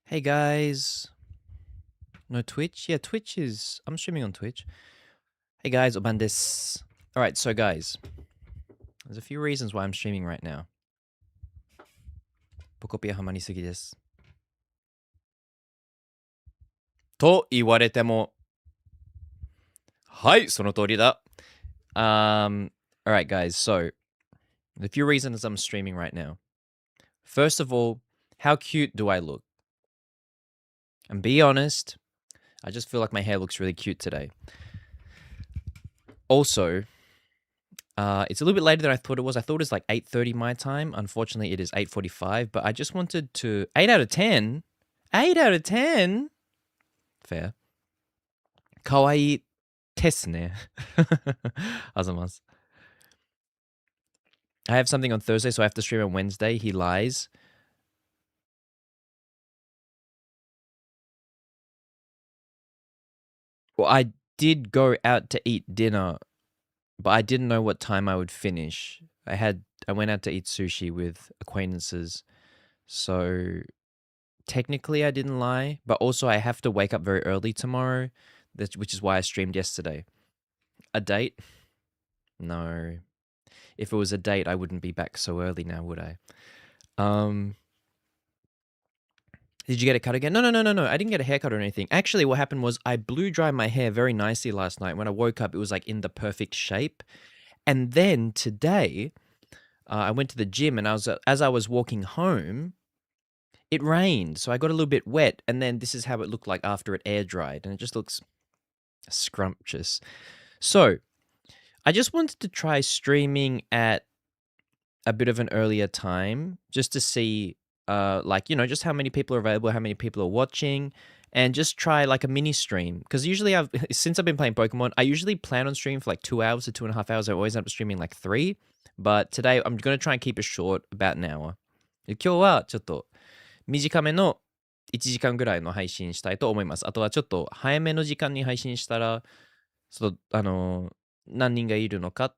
Hey guys. No Twitch? Yeah, Twitch is... I'm streaming on Twitch. Hey guys, Oban desu. Alright, so guys. There's a few reasons why I'm streaming right now. Pokopia hamarisugi desu. と言われても。はい、その通りだ. Alright guys, so... The few reasons I'm streaming right now. First of all, how cute do I look? And be honest, I just feel like my hair looks really cute today. Also... it's a little bit later than I thought it was. I thought it was like 8:30 my time. Unfortunately, it is 8:45. But I just wanted to 8 out of 10. 8 out of 10. Fair. Kawaii desu ne. Azamas. I have something on Thursday, so I have to stream on Wednesday. He lies. Well, I did go out to eat dinner, but I didn't know what time I would finish. I went out to eat sushi with acquaintances. So technically I didn't lie, but also I have to wake up very early tomorrow, which is why I streamed yesterday. A date? No. If it was a date, I wouldn't be back so early now, would I? Did you get a cut again? No. I didn't get a haircut or anything. Actually, what happened was I blew dried my hair very nicely last night. When I woke up, it was like in the perfect shape. And then today, I went to the gym, and as I was walking home, it rained, so I got a little bit wet, and then this is how it looked like after it air dried, and it just looks scrumptious. So, I just wanted to try streaming at a bit of an earlier time, just to see, just how many people are available, how many people are watching, and just try like a mini stream. Because usually since I've been playing Pokemon, I usually plan on streaming for like 2 hours to 2.5 hours. I always end up streaming like 3. But today, I'm going to try and keep it short, about an hour. 今日はちょっと短めの1時間ぐらいの配信したいと思います。あとはちょっと早めの時間に配信したら、何人がいるのか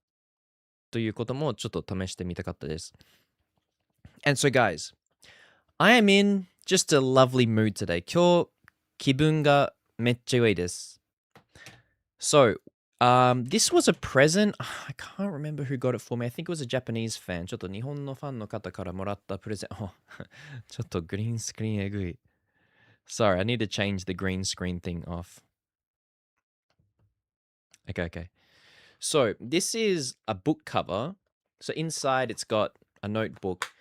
ということもちょっと試してみたかったです。And so guys, I am in just a lovely mood today. 今日気分がめっちゃ良いです。So, this was a present. I can't remember who got it for me. I think it was a Japanese fan. ちょっと日本のファンの方からもらったプレゼント。ちょっとグリーンスクリーンえぐい。Sorry, I need to change the green screen thing off. Okay. So, this is a book cover. So, inside it's got a notebook.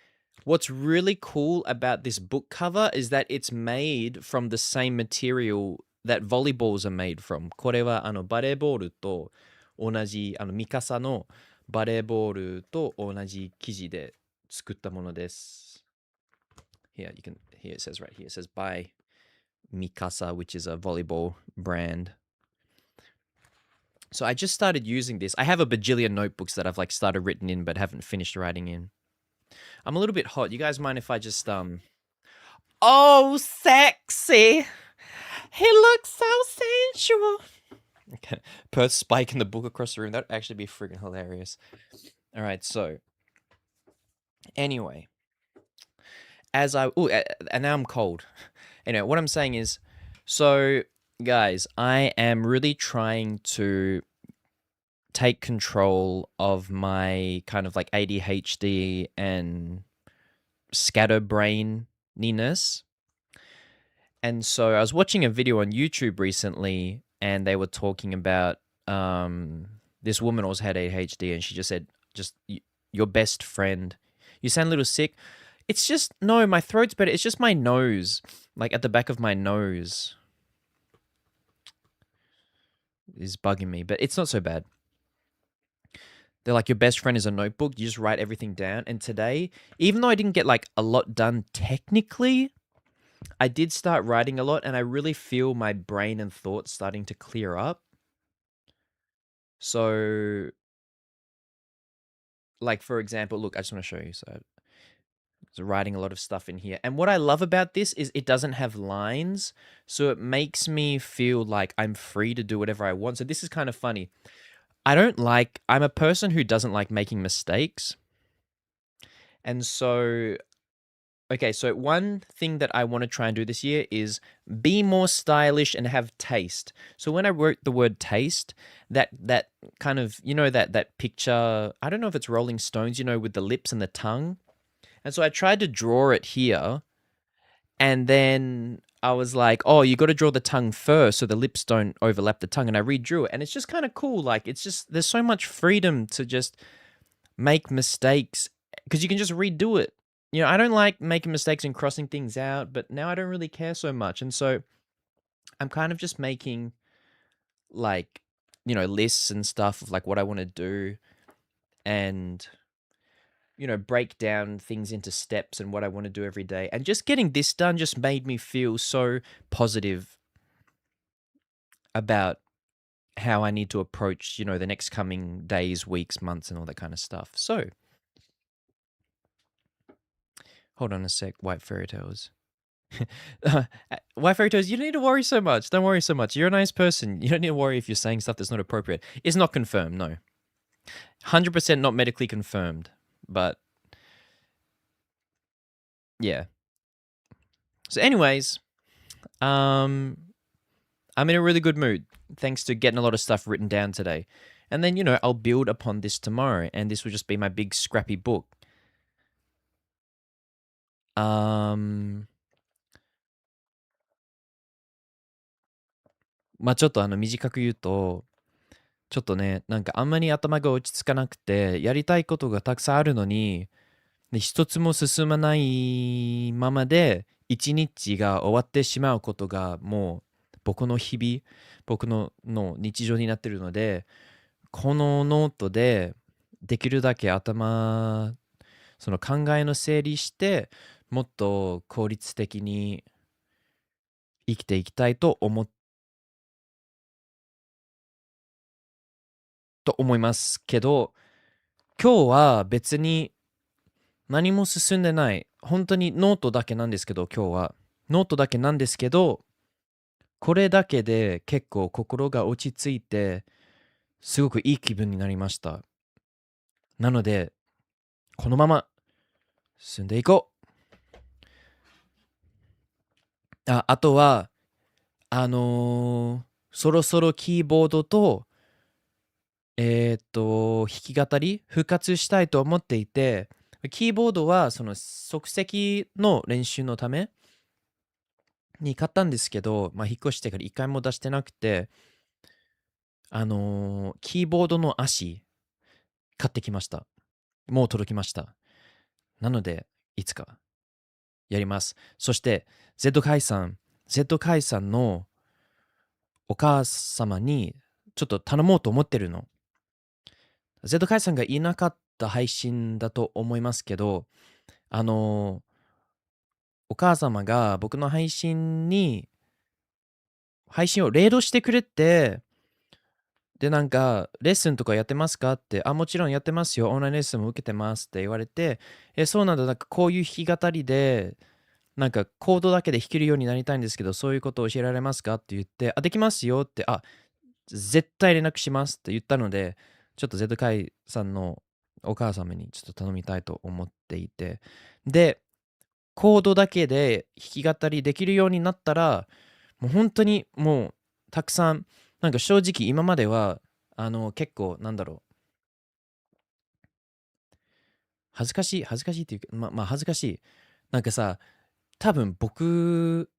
What's really cool about this book cover is that it's made from the same material that volleyballs are made from. これはバレーボールと同じミカサのバレーボールと同じ生地で作ったものです。Here it says right here. It says by Mikasa, which is a volleyball brand. So I just started using this. I have a bajillion notebooks that I've like started written in but haven't finished writing in. I'm a little bit hot. You guys mind if I just Oh, sexy. He looks so sensual. Okay. Perth spiking the book across the room. That'd actually be friggin' hilarious. All right, so anyway, and now I'm cold. Anyway, what I'm saying is, so guys, I am really trying to take control of my kind of like ADHD and scatterbraininess. And so I was watching a video on YouTube recently, and they were talking about this woman also had ADHD, and she just said, your best friend. You sound a little sick. It's just, no, my throat's better. It's just my nose, like at the back of my nose is bugging me, but it's not so bad. They're like, your best friend is a notebook. You just write everything down. And today, even though I didn't get like a lot done technically, I did start writing a lot, and I really feel my brain and thoughts starting to clear up. So, like, for example, look, I just want to show you. So, writing a lot of stuff in here. And what I love about this is it doesn't have lines. So it makes me feel like I'm free to do whatever I want. So this is kind of funny. I'm a person who doesn't like making mistakes. And so Okay, so one thing that I want to try and do this year is be more stylish and have taste. So when I wrote the word taste, that kind of, that picture, I don't know if it's Rolling Stones, with the lips and the tongue. And so I tried to draw it here, and then I was like, "Oh, you got to draw the tongue first so the lips don't overlap the tongue." And I redrew it, and it's just kind of cool. Like it's just there's so much freedom to just make mistakes because you can just redo it. I don't like making mistakes and crossing things out, but now I don't really care so much. And so I'm kind of just making like, lists and stuff of like what I want to do and, break down things into steps and what I want to do every day. And just getting this done just made me feel so positive about how I need to approach, the next coming days, weeks, months, and all that kind of stuff. So, hold on a sec, White Fairy Tales. White Fairy Tales, you don't need to worry so much. Don't worry so much. You're a nice person. You don't need to worry if you're saying stuff that's not appropriate. It's not confirmed, no. 100% not medically confirmed, but yeah. So, anyways, I'm in a really good mood thanks to getting a lot of stuff written down today. And then, I'll build upon this tomorrow, and this will just be my big scrappy book.まあちょっと短く言うと、ちょっとね、なんかあんまり頭が落ち着かなくて、やりたいことがたくさんあるのに、一つも進まないままで、一日が終わってしまうことがもう僕の日々、僕の日常になってるので、このノートでできるだけその考えの整理して、もっと効率的に生きていきたいと思いますけど、今日は別に何も進んでない。本当にノートだけなんですけど、今日は。ノートだけなんですけど、これだけで結構心が落ち着いて、すごくいい気分になりました。なので、このまま進んでいこう。あとは、そろそろキーボードと、弾き語り復活したいと思っていて、キーボードはその即席の練習のために買ったんですけど、引っ越してから一回も出してなくて、キーボードの足買ってきました。もう届きました。なので、いつかやります。そして、Z 解散のお母様にちょっと頼もうと思ってるの。Z 解散がいなかった配信だと思いますけど、お母様が僕の配信をレードしてくれて、で、なんか、レッスンとかやってますかって、もちろんやってますよ。オンラインレッスンも受けてますって言われて、そうなんだ。なんかこういう弾き語りで、なんかコードだけで弾けるようになりたいんですけど、そういうことを教えられますかって言って、できますよって、絶対連絡しますって言ったので、ちょっと Z カイさんのお母様にちょっと頼みたいと思っていて、で、コードだけで弾き語りできるようになったら、もう本当にもうたくさん、なんか正直今までは、結構なんだろう、恥ずかしいっていうか、恥ずかしい。なんかさ、多分僕、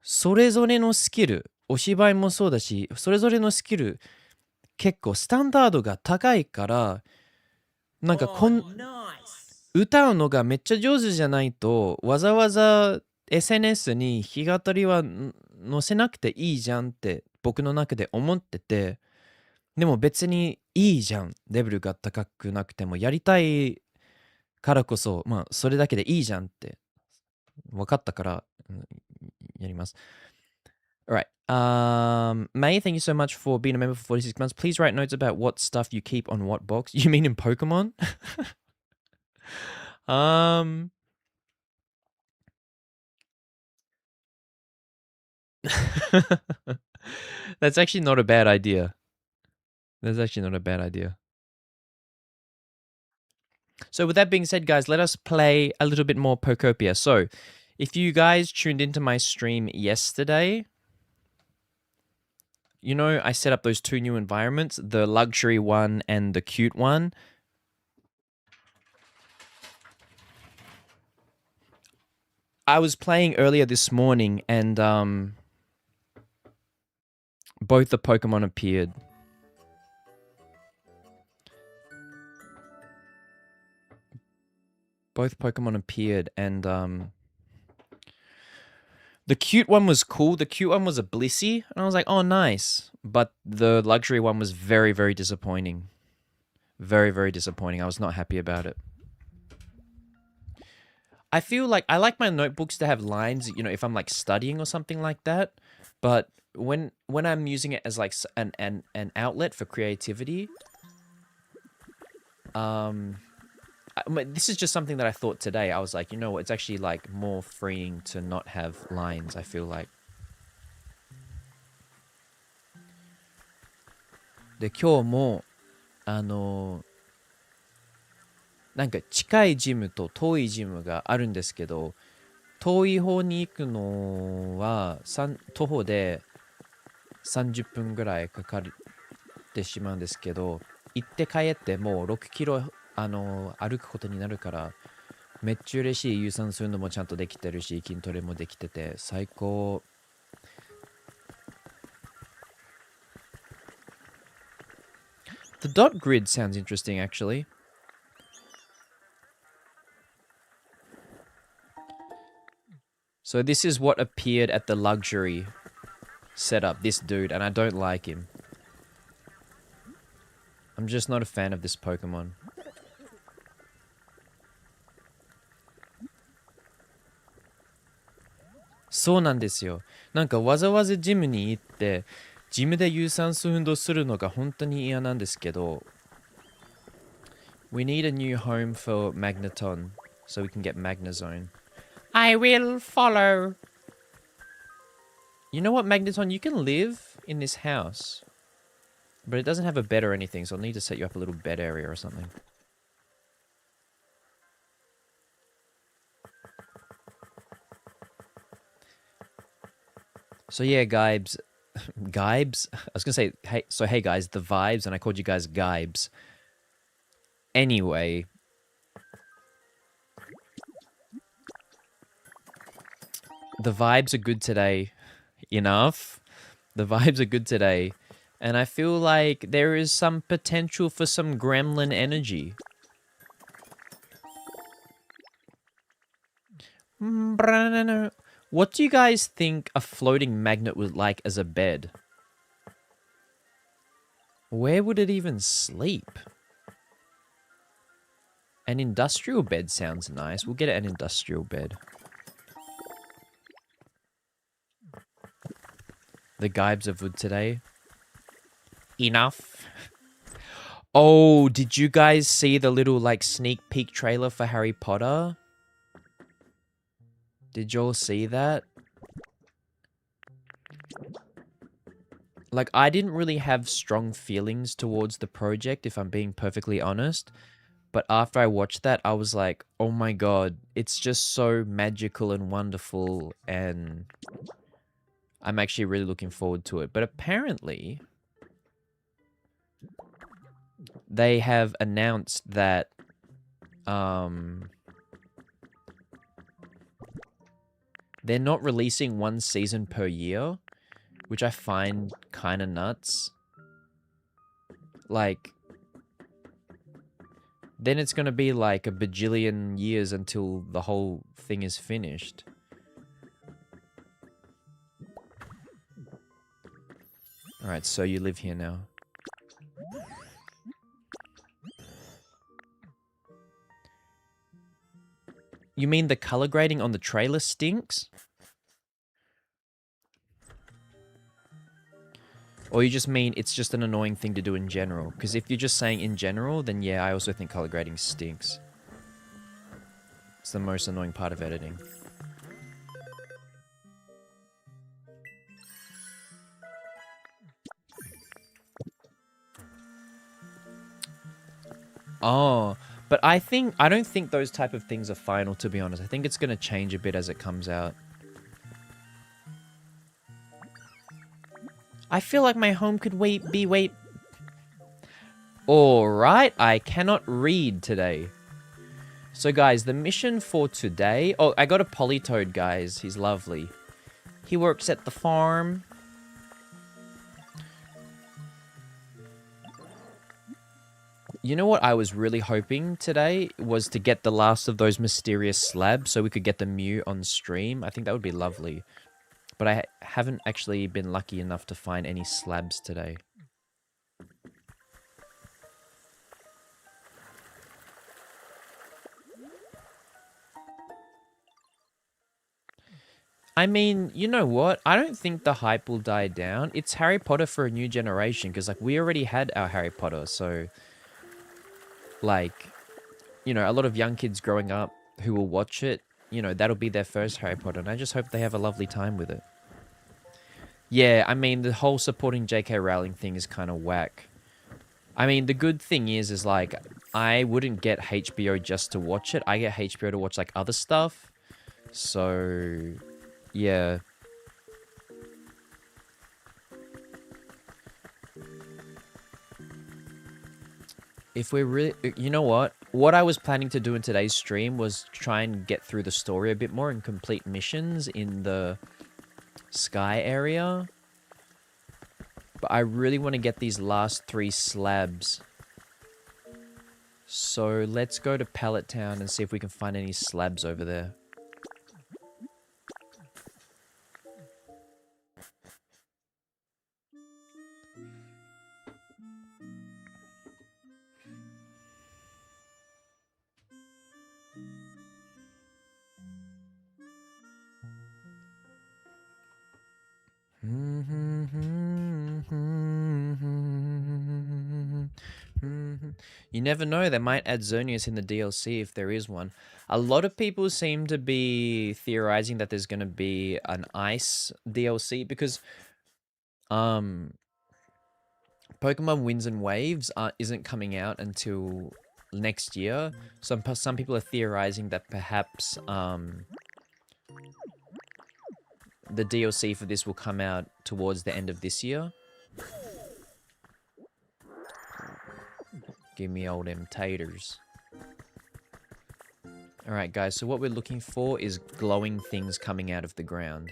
それぞれのスキル、お芝居もそうだし、それぞれのスキル、結構スタンダードが高いから、なんか歌うのがめっちゃ上手じゃないと、わざわざ SNS に弾き語りは載せなくていいじゃんって僕の中で思ってて、でも別にいいじゃん。レベルが高くなくてもやりたいからこそ、それだけでいいじゃんって分かったから、やります。Alright. May, thank you so much for being a member for 46 months. Please write notes about what stuff you keep on what box. You mean in Pokemon? That's actually not a bad idea. That's actually not a bad idea. So with that being said, guys, let us play a little bit more Pokopia. So if you guys tuned into my stream yesterday, you know I set up those 2 new environments, the luxury one and the cute one. I was playing earlier this morning and both the Pokemon appeared. Both Pokemon appeared and the cute one was cool. The cute one was a Blissey and I was like, "Oh, nice." But the luxury one was very, very disappointing. Very, very disappointing. I was not happy about it. I feel like I like my notebooks to have lines, you know, if I'm like studying or something like that. But when I'm using it as like an outlet for creativity, this is just something that I thought today. I was like, you know what? It's actually like more freeing to not have lines. I feel like. で、今日もなんか近いジムと遠いジムがあるんですけど、遠い方に行くのは徒歩で30分ぐらいかかってしまうんですけど、行って帰ってもう6キロ歩くことになるから、めっちゃ嬉しい。有酸素運動もちゃんとできてるし、筋トレもできてて最高。The dot grid sounds interesting actually. So this is what appeared at the luxury setup, this dude, and I don't like him. I'm just not a fan of this Pokemon. So なんですよ。なんかわざわざジムに行って、ジムで有酸素運動するのが本当に嫌なんですけど、We need a new home for Magneton so we can get Magnezone. I will follow. You know what, Magneton? You can live in this house. But it doesn't have a bed or anything, so I'll need to set you up a little bed area or something. So yeah, Gibes. Gibes? I was gonna say, hey guys, the vibes, and I called you guys Gibes. Anyway. The vibes are good today. Enough. The vibes are good today. And I feel like there is some potential for some gremlin energy. What do you guys think a floating magnet would like as a bed? Where would it even sleep? An industrial bed sounds nice. We'll get it an industrial bed. The Gibes of wood today. Enough. Oh, did you guys see the little like sneak peek trailer for Harry Potter? Did y'all see that? Like, I didn't really have strong feelings towards the project, if I'm being perfectly honest. But after I watched that, I was like, oh my god, it's just so magical and wonderful, and I'm actually really looking forward to it. But apparently, they have announced that they're not releasing one season per year, which I find kind of nuts. Like, then it's going to be like a bajillion years until the whole thing is finished. Alright, so you live here now. You mean the color grading on the trailer stinks? Or you just mean it's just an annoying thing to do in general? Because if you're just saying in general, then yeah, I also think color grading stinks. It's the most annoying part of editing. Oh, But I don't think those type of things are final, to be honest. I think it's going to change a bit as it comes out. I feel like my home could wait. Alright, I cannot read today. So guys, the mission for today... Oh, I got a Polytoad, guys. He's lovely. He works at the farm. You know what I was really hoping today was to get the last of those mysterious slabs so we could get the Mew on stream. I think that would be lovely. But I haven't actually been lucky enough to find any slabs today. I mean, you know what? I don't think the hype will die down. It's Harry Potter for a new generation because, like, we already had our Harry Potter, so... Like, you know, a lot of young kids growing up who will watch it, you know, that'll be their first Harry Potter, and I just hope they have a lovely time with it. Yeah, I mean, the whole supporting J.K. Rowling thing is kind of whack. I mean, the good thing is, like, I wouldn't get HBO just to watch it. I get HBO to watch, like, other stuff. So, yeah. If we're really... You know what? What I was planning to do in today's stream was try and get through the story a bit more and complete missions in the sky area. But I really want to get these last 3 slabs. So let's go to Pallet Town and see if we can find any slabs over there. You never know, they might add Xerneas in the DLC if there is one. A lot of people seem to be theorizing that there's going to be an ice DLC because Pokemon Winds and Waves isn't coming out until next year. Some people are theorizing that perhaps the DLC for this will come out towards the end of this year. Give me all them taters. Alright guys, so what we're looking for is glowing things coming out of the ground.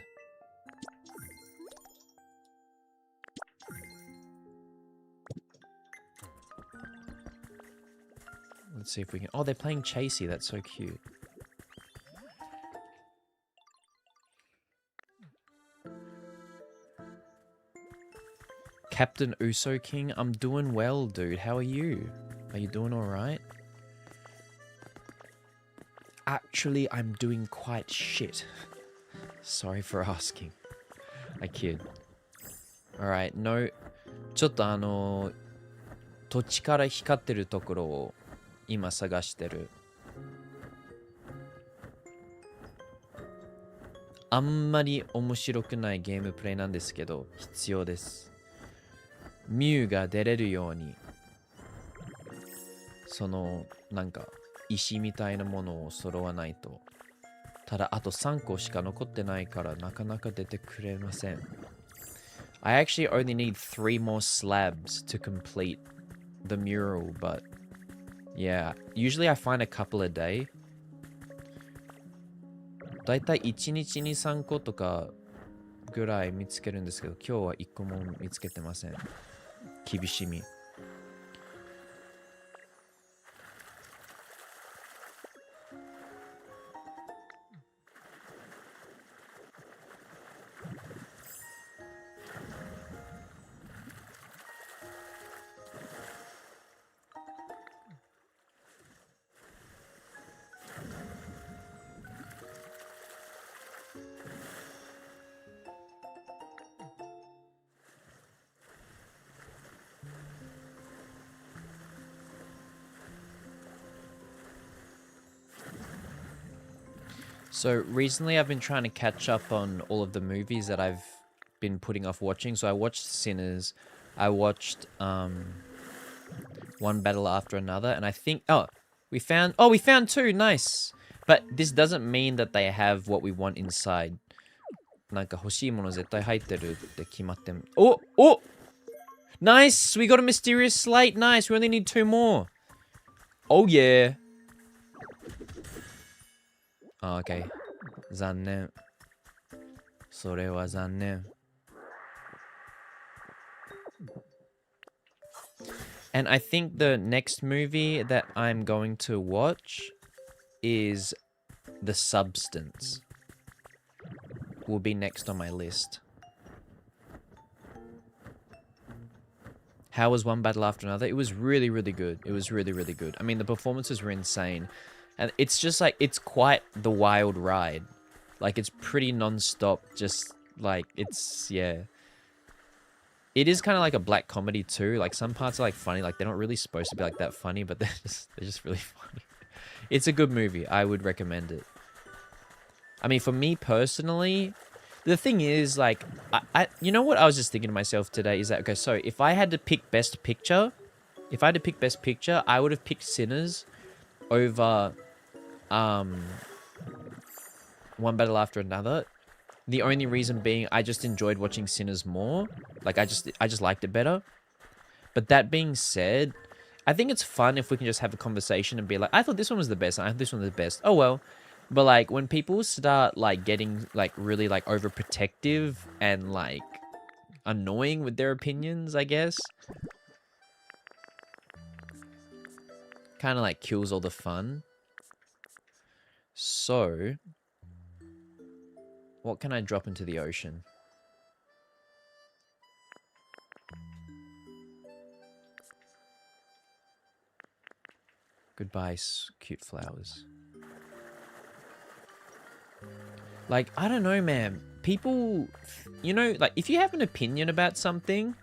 Let's see if we can... Oh, they're playing Chasey. That's so cute. Captain Uso King, I'm doing well, dude. How are you? Are you doing alright? Actually, I'm doing quite shit. Sorry for asking. I kid. Alright, no... ちょっと土地から光ってるところを今探してる。あんまり面白くないゲームプレイなんですけど、必要です。ミュウが出れるように、その、なんか、石みたいなものを揃わないと。ただ、あと3個しか残ってないから、なかなか出てくれません。I actually only need 3 more slabs to complete the mural, but yeah, usually I find a couple a day. だいたい1日に3個とかぐらい見つけるんですけど、今日は1個も見つけてません。厳しみ。So recently I've been trying to catch up on all of the movies that I've been putting off watching. So I watched Sinners, I watched One Battle After Another, and I think... Oh, We found... Oh, we found 2. Nice. But this doesn't mean that they have what we want inside. なんか欲しいもの絶対入ってるって決まってん。Oh! Oh! Nice! We got a mysterious slate. Nice. We only need 2 more. Oh, yeah. Oh, okay. 残念。それは残念。And I think the next movie that I'm going to watch is The Substance. Will be next on my list. How was One Battle After Another? It was really, really good. It was really, really good. I mean, the performances were insane. And it's just like, it's quite the wild ride. Like, it's pretty non-stop. Just, like, it's, yeah. It is kind of like a black comedy too. Like, some parts are like funny. Like, they're not really supposed to be like that funny, but they're just really funny. It's a good movie. I would recommend it. I mean, for me personally, the thing is, like, you know what I was just thinking to myself today is that, okay, so if I had to pick Best Picture, I would have picked Sinners over One Battle After Another. The only reason being I just enjoyed watching Sinners more. Like, I just liked it better. But that being said, I think it's fun if we can just have a conversation and be like, I thought this one was the best, and I thought this one was the best. Oh, well. But, like, when people start, like, getting, like, really, like, overprotective and, like, annoying with their opinions, I guess, kind of, like, kills all the fun. So, what can I drop into the ocean? Goodbye, cute flowers. Like, I don't know, man. People, you know, like, if you have an opinion about something,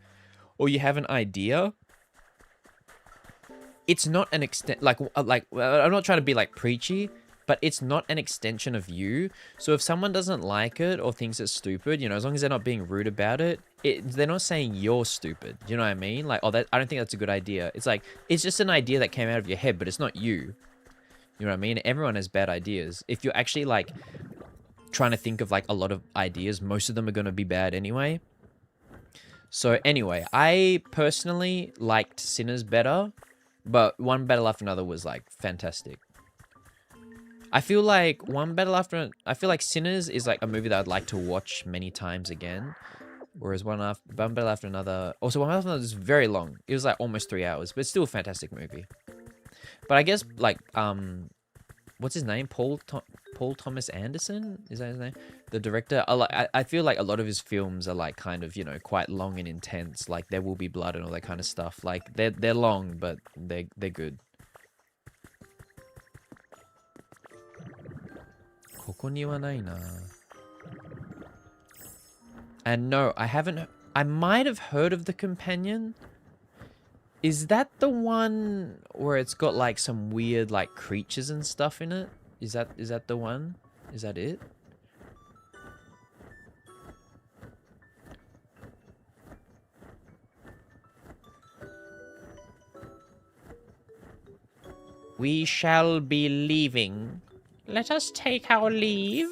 or you have an idea, it's not an extent, like, I'm not trying to be, like, preachy, but it's not an extension of you. So if someone doesn't like it or thinks it's stupid, you know, as long as they're not being rude about it, they're not saying you're stupid. You know what I mean? Like, oh, I don't think that's a good idea. It's like, it's just an idea that came out of your head, but it's not you. You know what I mean? Everyone has bad ideas. If you're actually, like, trying to think of, like, a lot of ideas, most of them are going to be bad anyway. So anyway, I personally liked Sinners better, but One Battle After Another was, like, fantastic. I feel like I feel like Sinners is, like, a movie that I'd like to watch many times again. Whereas One Battle After Another... Also, One Battle After Another is very long. It was, like, almost 3 hours, but it's still a fantastic movie. But I guess, like, what's his name? Paul Thomas Anderson? Is that his name? The director? I feel like a lot of his films are, like, kind of, you know, quite long and intense. Like, There Will Be Blood and all that kind of stuff. Like, they're long, but they're good. ここにはないな. And no, I haven't... I might have heard of The Companion. Is that the one where it's got, like, some weird, like, creatures and stuff in it? Is that the one? Is that it? We shall be leaving. Let us take our leave.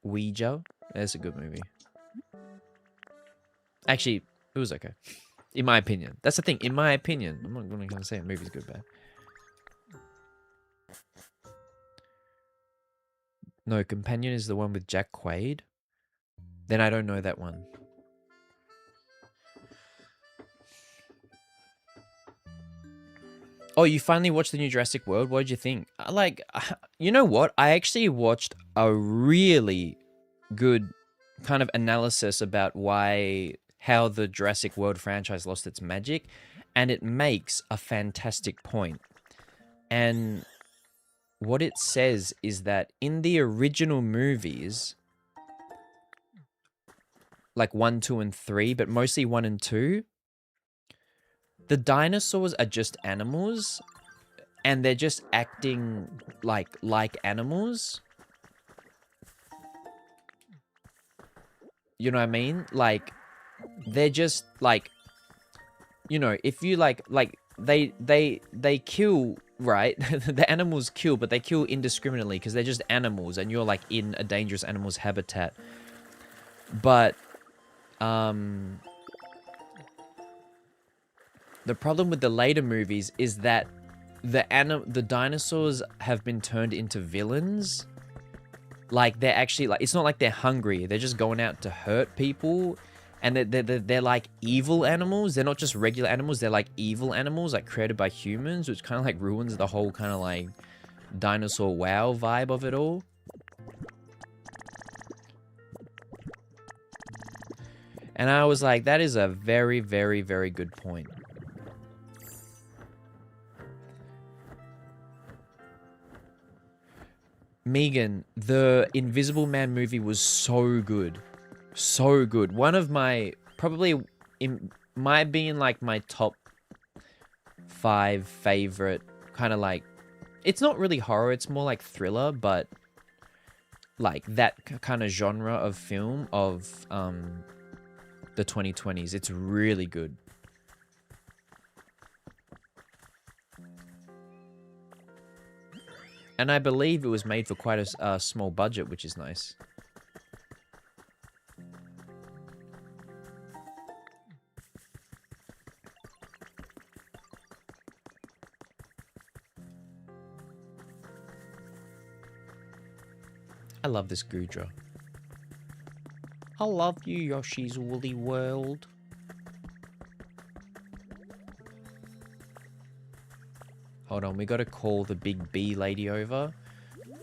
Ouija? That's a good movie. Actually, it was okay. In my opinion. That's the thing. In my opinion. I'm not going to say a movie's good or bad. No, Companion is the one with Jack Quaid. Then I don't know that one. Oh, you finally watched the new Jurassic World? What did you think? Like, you know what? I actually watched a really good kind of analysis about how the Jurassic World franchise lost its magic, and it makes a fantastic point. And what it says is that in the original movies, like 1, 2, and 3, but mostly 1 and 2, the dinosaurs are just animals, and they're just acting like animals. You know what I mean? Like, they're just, like, you know, if you, like, they kill, right? The animals kill, but they kill indiscriminately because they're just animals and you're like in a dangerous animal's habitat. But the problem with the later movies is that the dinosaurs have been turned into villains. Like they're actually like, it's not like they're hungry. They're just going out to hurt people. And they're like evil animals. They're not just regular animals. They're like evil animals, like created by humans, which kind of like ruins the whole kind of like dinosaur wow vibe of it all. And I was like, that is a very, very, very good point. Megan, the Invisible Man movie was so good. So good. One of my, probably, might be in like my top 5 favorite kind of like, it's not really horror, it's more like thriller, but like that kind of genre of film of the 2020s. It's really good. And I believe it was made for quite a small budget, which is nice. I love this Gudra. I love you, Yoshi's Woolly World. Hold on, we gotta call the big bee lady over.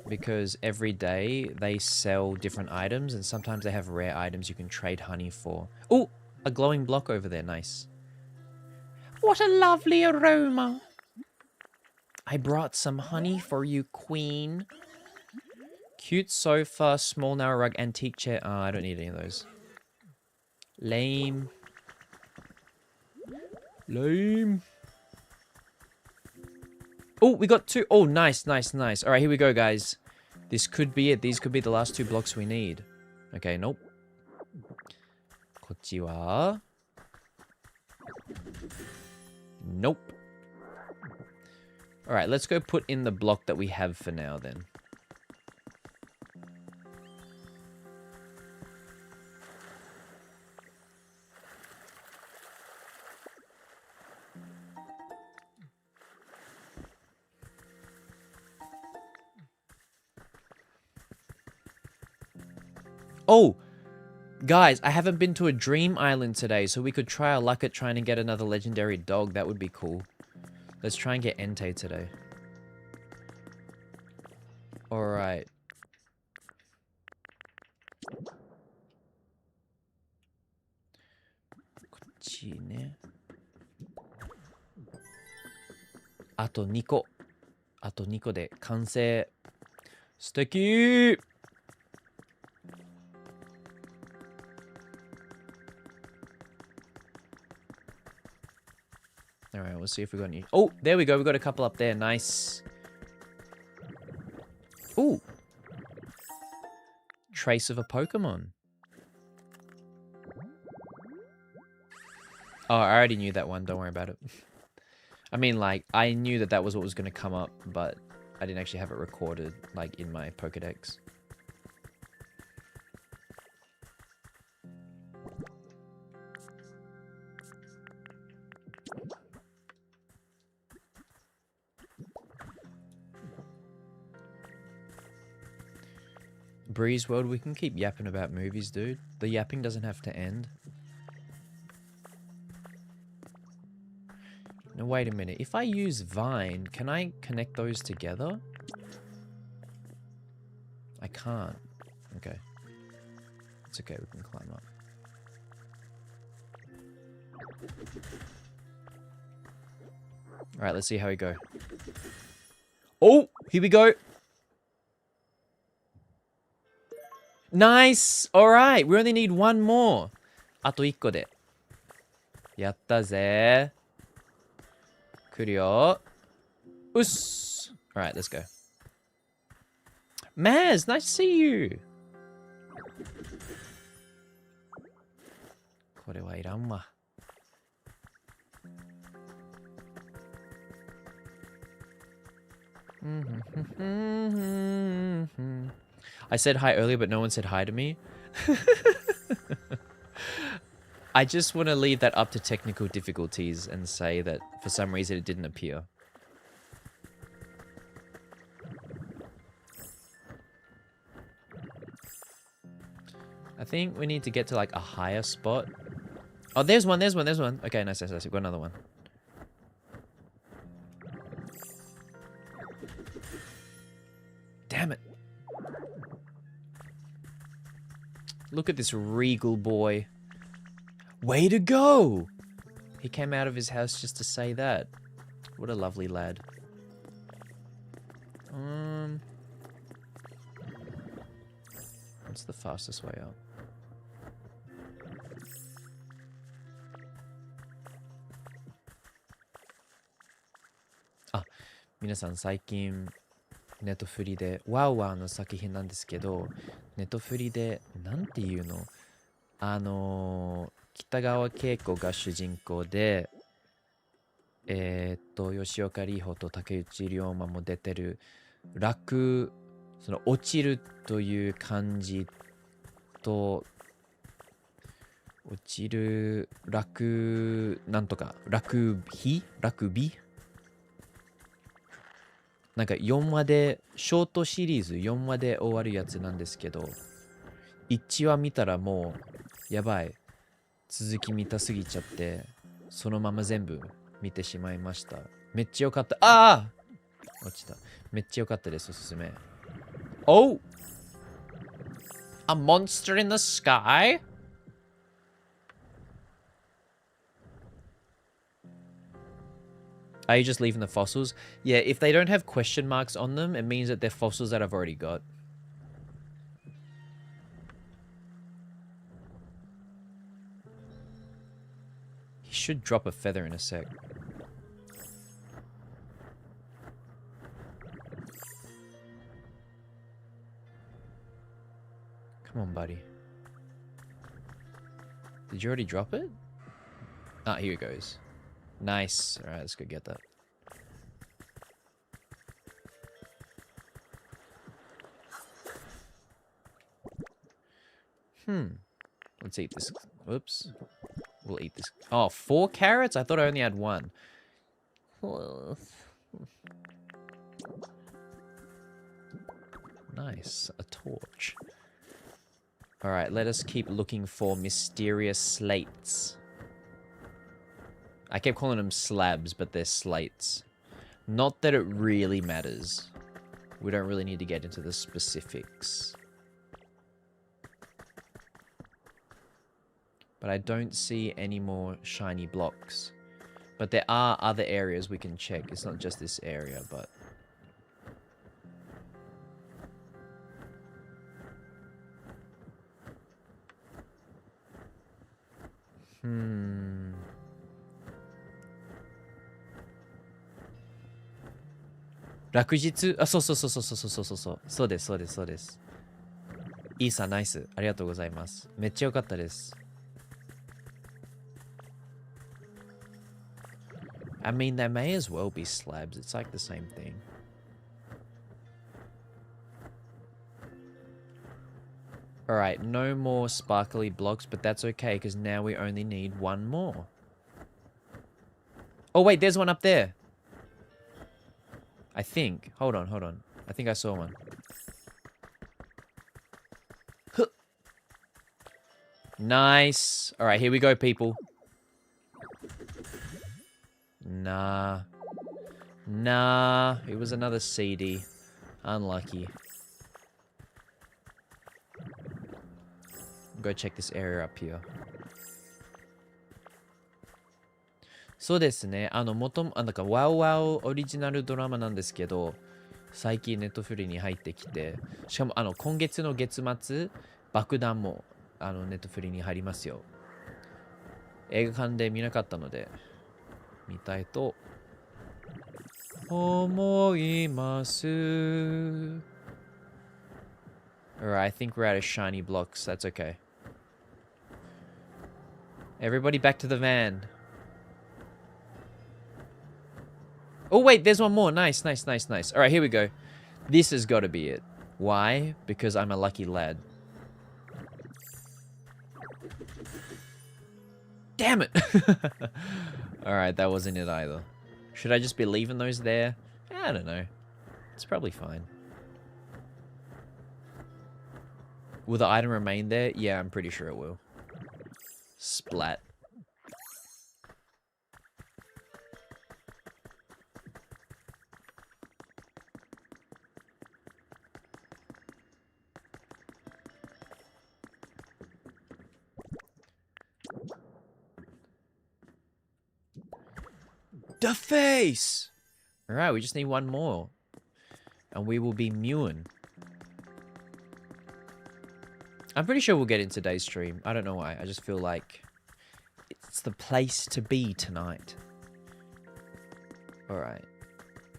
Because every day they sell different items and sometimes they have rare items you can trade honey for. Oh, a glowing block over there, nice. What a lovely aroma. I brought some honey for you, queen. Cute sofa, small narrow rug, antique chair. Oh, I don't need any of those. Lame. Lame. Oh, we got 2. Oh, nice, nice, nice. All right, here we go, guys. This could be it. These could be the last 2 blocks we need. Okay, nope. こっちは Nope. All right, let's go put in the block that we have for now then. Oh, guys, I haven't been to a dream island today, so we could try our luck at trying to get another legendary dog. That would be cool. Let's try and get Entei today. All right. Ato 2個. あと2個で完成. 素敵! All right, we'll see if we got any. Oh, there we go. We got a couple up there. Nice. Ooh. Trace of a Pokemon. Oh, I already knew that one. Don't worry about it. I mean, like, I knew that that was what was going to come up, but I didn't actually have it recorded, like, in my Pokedex. Breeze World, we can keep yapping about movies, dude. The yapping doesn't have to end. Now, wait a minute. If I use Vine, can I connect those together? I can't. Okay. It's okay, we can climb up. Alright, let's see how we go. Oh, here we go. Nice! Alright, we only need 1 more. あと1個で。やったぜ。来るよ。うっす。Alright, let's go. Maz, nice to see you. これはいらんわ。I said hi earlier, but no one said hi to me. I just want to leave that up to technical difficulties and say that for some reason it didn't appear. I think we need to get to like a higher spot. Oh, there's one. Okay, nice. We've got another one. Damn it. Look at this regal boy. Way to go! He came out of his house just to say that. What a lovely lad. What's the fastest way up? Ah, 皆さん最近ネットフリでワウワウの作品なんですけど、ネットフリでなんていうの？北川景子が主人公で、吉岡里帆と竹内涼真も出てるその落ちるという漢字と落ちるなんとかラグビなんか4話でショートシリーズ4話で終わるやつなんですけど、1話見たらもうやばい、続き見たすぎちゃってそのまま全部見てしまいました。めっちゃ良かった。ああ、落ちた。めっちゃ良かったです。おすすめ。Oh! A monster in the sky? Are you just leaving the fossils? Yeah, if they don't have question marks on them, it means that they're fossils that I've already got. He should drop a feather in a sec. Come on, buddy. Did you already drop it? Ah, here it goes. Nice. Alright, let's go get that. Let's eat this. Whoops. We'll eat this. Oh, 4 carrots? I thought I only had 1. Nice. A torch. Alright, let us keep looking for mysterious slates. I kept calling them slabs, but they're slates. Not that it really matters. We don't really need to get into the specifics. But I don't see any more shiny blocks. But there are other areas we can check. It's not just this area, but...落日？あ、そうそうそうそうそうそうそうそう。そうです、そうです、そうです。いいさ、ナイス。ありがとうございます。めっちゃ良かったです。I mean, they may as well be slabs. It's like the same thing. Alright, no more sparkly blocks, but that's okay, because now we only need 1 more. Oh, wait, there's one up there. I think. Hold on, hold on. I think I saw one. Huh. Nice. Alright, here we go, people. Nah. Nah. It was another CD. Unlucky. Go check this area up here. そうですね。なんかワウワウオリジナルドラマなんですけど、最近ネットフリに入ってきて、しかも今月の月末、爆弾もネットフリに入りますよ。映画館で見なかったので、見たいと思います。Alright, I think we're out of shiny blocks. That's okay. Everybody back to the van. Oh, wait, there's one more. Nice, nice, nice, nice. All right, here we go. This has got to be it. Why? Because I'm a lucky lad. Damn it. All right, that wasn't it either. Should I just be leaving those there? I don't know. It's probably fine. Will the item remain there? Yeah, I'm pretty sure it will. Splat. The face! Alright, we just need one more. And we will be Mewing. I'm pretty sure we'll get in today's stream. I don't know why. I just feel like it's the place to be tonight. Alright.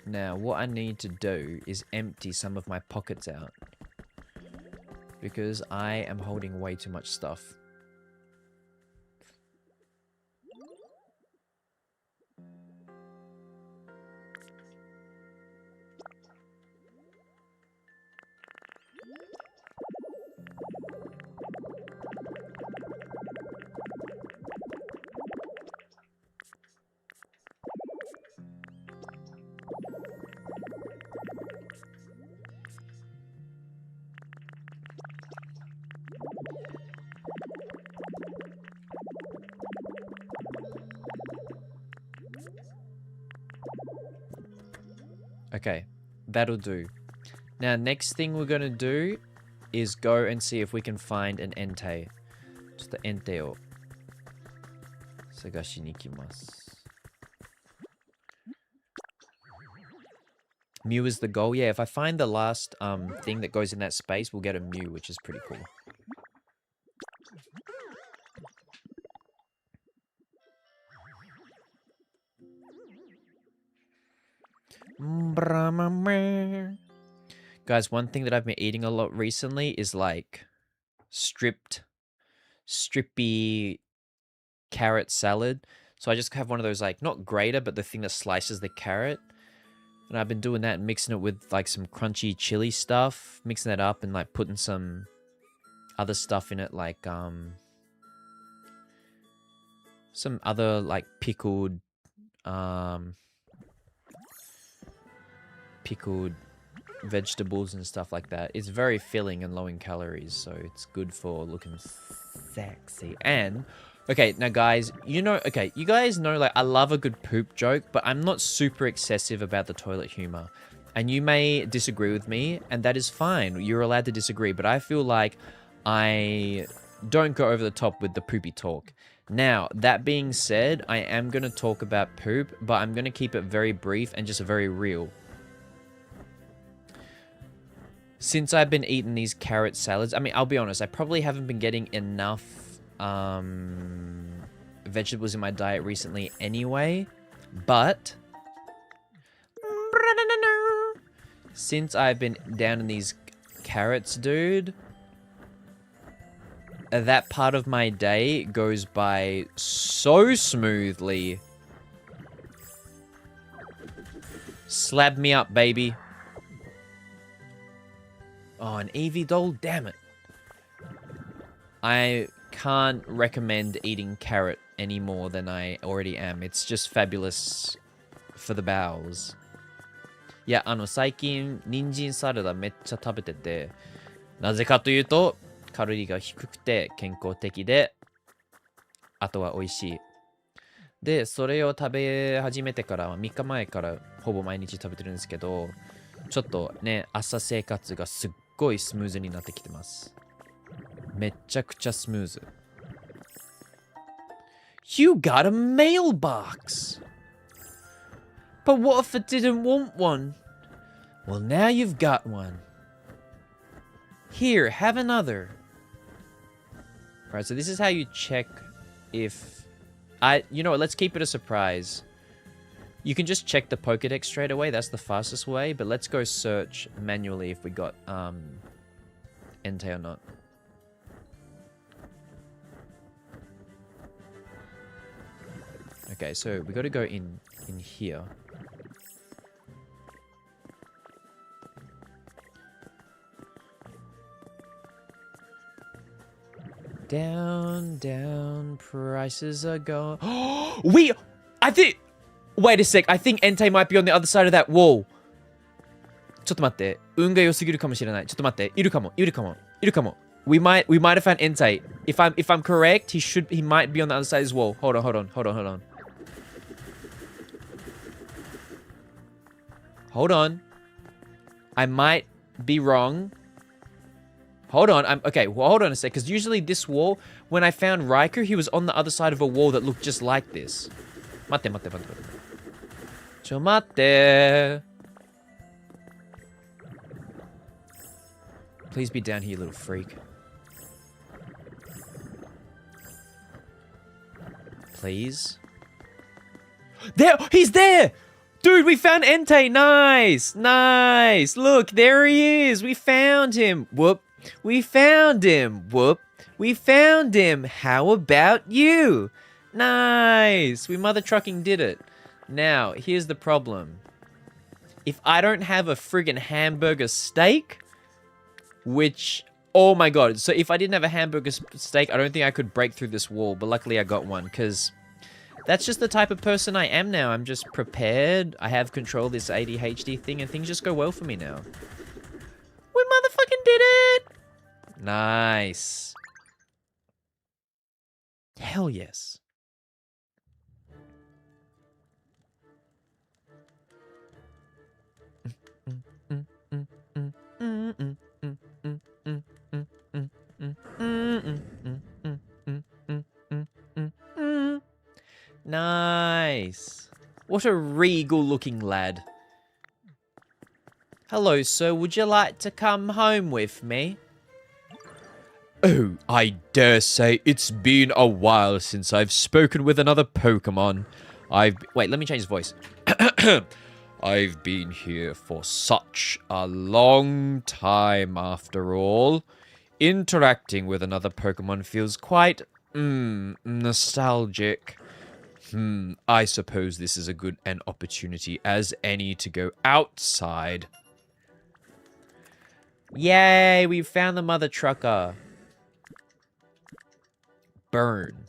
Now, what I need to do is empty some of my pockets out. Because I am holding way too much stuff. Okay, that'll do. Now, next thing we're gonna do is go and see if we can find an Entei. ちょっと Entei を探しに行きます。Mew is the goal. Yeah, if I find the last thing that goes in that space, we'll get a Mew, which is pretty cool. Guys, one thing that I've been eating a lot recently is like strippy carrot salad. So I just have one of those, like, not grater, but the thing that slices the carrot. And I've been doing that and mixing it with like some crunchy chili stuff, mixing that up and like putting some other stuff in it, like some other like pickled vegetables and stuff like that. It's very filling and low in calories, so it's good for looking sexy. And okay, now guys, you guys know, like, I love a good poop joke, but I'm not super excessive about the toilet humor. And you may disagree with me, and that is fine. You're allowed to disagree, but I feel like I don't go over the top with the poopy talk. Now, that being said, I am going to talk about poop, but I'm going to keep it very brief and just very real. Since I've been eating these carrot salads, I mean, I'll be honest, I probably haven't been getting enough vegetables in my diet recently anyway, but since I've been down in these carrots, dude, that part of my day goes by so smoothly. Slab me up, baby. Oh, an Eevee doll? Damn it. I can't recommend eating carrot any more than I already am. It's just fabulous for the bowels. いや、最近、人参サラダめっちゃ食べてて、なぜかというと、カロリーが低くて健康的で、あとは美味しい。で、それを食べ始めてから3日前からほぼ毎日食べてるんですけど、ちょっとね、朝生活がすっごいスムーズになってきてます。めっちゃくちゃスムーズ。You got a mailbox! But what if I didn't want one? Well, now you've got one. Here, have another. Alright, so this is how you check if... You know what, let's keep it a surprise. You can just check the Pokédex straight away, that's the fastest way, but let's go search manually if we got Entei or not. Okay, so we got to go in here. Down, down, prices are going. Wait a sec. I think Entei might be on the other side of that wall. ちょっと待って。運が良すぎるかもしれない。ちょっと待って。いるかも。いるかも。いるかも。We might have found Entei. If I'm correct, he might be on the other side of this wall. Hold on. Hold on. I might be wrong. Hold on. Hold on a sec. Because usually this wall, when I found Raikou, he was on the other side of a wall that looked just like this. 待って。ちょ待って。Please be down here, you little freak. Please. There! He's there! Dude, we found Entei! Nice! Look, there he is! We found him! Whoop. We found him! Whoop. We found him! How about you? Nice! We mother trucking did it. Now, here's the problem. If I don't have a friggin' hamburger steak, which, oh my god. So if I didn't have a hamburger steak, I don't think I could break through this wall. But luckily I got one, because that's just the type of person I am now. I'm just prepared. I have control of this ADHD thing, and things just go well for me now. We motherfucking did it! Nice. Hell yes. Nice. What a regal looking lad. Hello, sir. Would you like to come home with me? Oh, I dare say it's been a while since I've spoken with another Pokemon. Wait, let me change his voice. I've been here for such a long time after all. Interacting with another Pokemon feels quite, nostalgic. I suppose this is an opportunity as any to go outside. Yay, we found the mother trucker. Burn.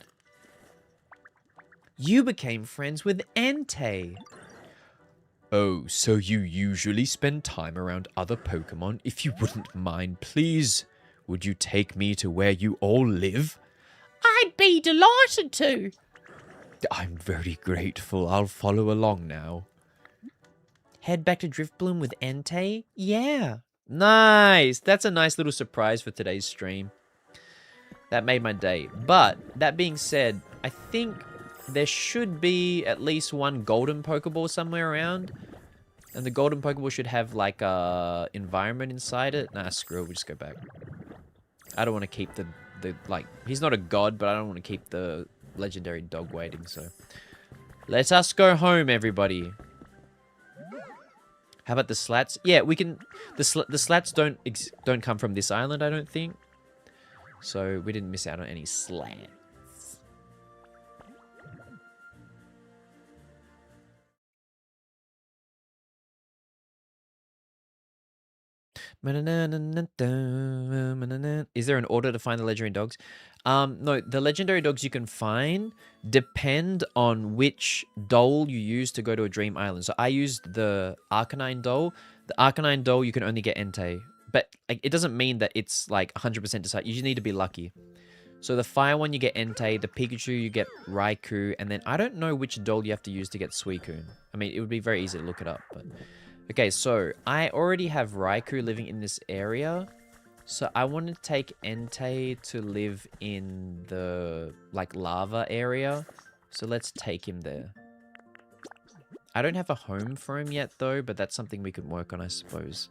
You became friends with Entei. Oh, so you usually spend time around other Pokemon? If you wouldn't mind, please, would you take me to where you all live? I'd be delighted to. I'm very grateful. I'll follow along now. Head back to Driftbloom with Entei? Yeah. Nice. That's a nice little surprise for today's stream. That made my day. But, that being said, I think there should be at least one golden Pokeball somewhere around. And the golden Pokeball should have, like, a environment inside it. Nah, screw it. We'll just go back. I don't want to keep like, he's not a god, but I don't want to keep the legendary dog waiting, so. Let us go home, everybody. How about the slats? Yeah, we can... The slats don't come from this island, I don't think. So, we didn't miss out on any slats. Is there an order to find the legendary dogs? No, the legendary dogs you can find depend on which doll you use to go to a dream island. So I used the Arcanine doll. The Arcanine doll you can only get Entei. But like, it doesn't mean that it's like 100% decided. You just need to be lucky. So the fire one you get Entei, the Pikachu you get Raikou, and then I don't know which doll you have to use to get Suicune. I mean, it would be very easy to look it up, but... Okay, so I already have Raikou living in this area. So I want to take Entei to live in the, like, lava area. So let's take him there. I don't have a home for him yet, though, but that's something we can work on, I suppose.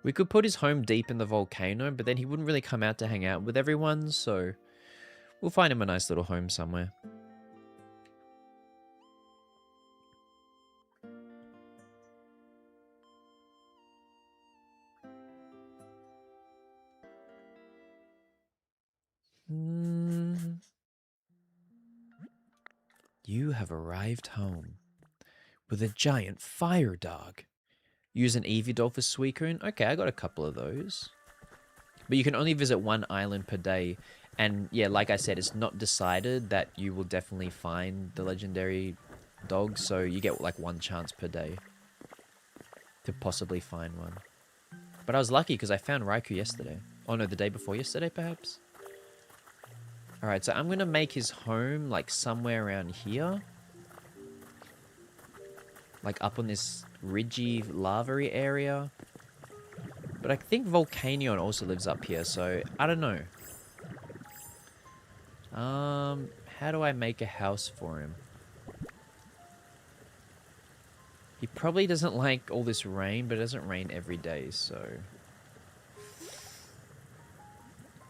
We could put his home deep in the volcano, but then he wouldn't really come out to hang out with everyone, so we'll find him a nice little home somewhere. You have arrived home with a giant fire dog. Use an Eevee doll for Suicune? Okay, I got a couple of those. But you can only visit one island per day. And yeah, like I said, it's not decided that you will definitely find the legendary dog. So you get like one chance per day to possibly find one. But I was lucky because I found Raikou yesterday. Oh no, the day before yesterday, perhaps? Alright, so I'm going to make his home like somewhere around here. Like up on this ridgy, lava-y area. But I think Volcanion also lives up here, so I don't know. How do I make a house for him? He probably doesn't like all this rain, but it doesn't rain every day, so...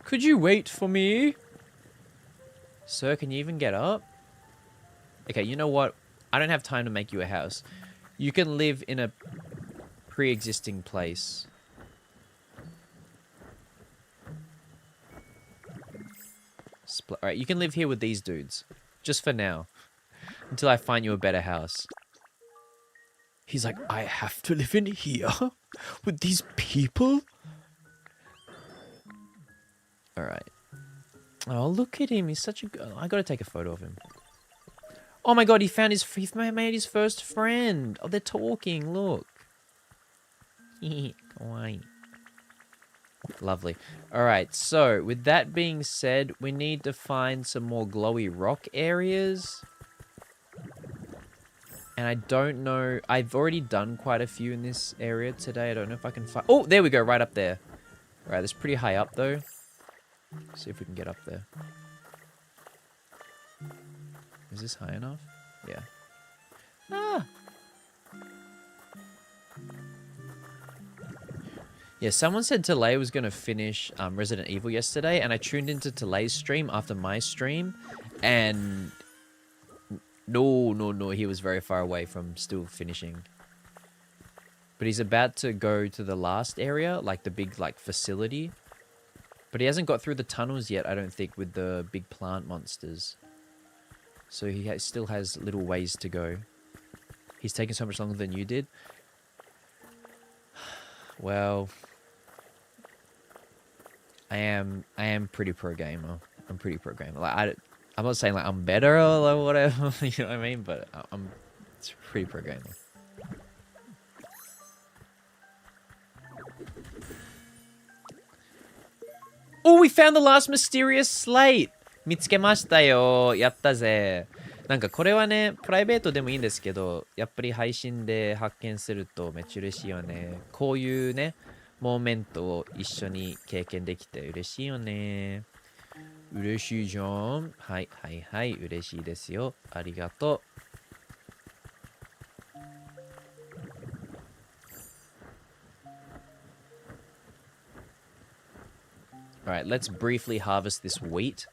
Could you wait for me? Sir, can you even get up? Okay, you know what? I don't have time to make you a house. You can live in a pre-existing place. Alright, you can live here with these dudes. Just for now. Until I find you a better house. He's like, I have to live in here? With these people? Alright. Oh, look at him. He's such a good... I gotta take a photo of him. Oh my god, he made his first friend. Oh, they're talking. Look. Kawaii. Lovely. Alright, so with that being said, we need to find some more glowy rock areas. And I don't know... I've already done quite a few in this area today. I don't know if I can find... Oh, there we go, right up there. Alright, that's pretty high up though. See if we can get up there. Is this high enough? Yeah. Ah! Yeah, someone said Talay was going to finish Resident Evil yesterday, and I tuned into Talay's stream after my stream, and no, he was very far away from still finishing. But he's about to go to the last area, like the big like facility. But he hasn't got through the tunnels yet, I don't think, with the big plant monsters. So he still has little ways to go. He's taking so much longer than you did. Well... I am pretty pro gamer. I'm pretty pro gamer. Like I'm not saying like I'm better or whatever, you know what I mean? But it's pretty pro gamer. Oh, we found the last mysterious slate. 見つけましたよ。やったぜ。なんかこれはね、プライベートでもいいんですけど、やっぱり配信で発見するとめっちゃ嬉しいよね。こういうね、モーメントを一緒に経験できて嬉しいよね。嬉しいじゃん。はいはいはい、嬉しいですよ。ありがとう。Alright, let's briefly harvest this wheat.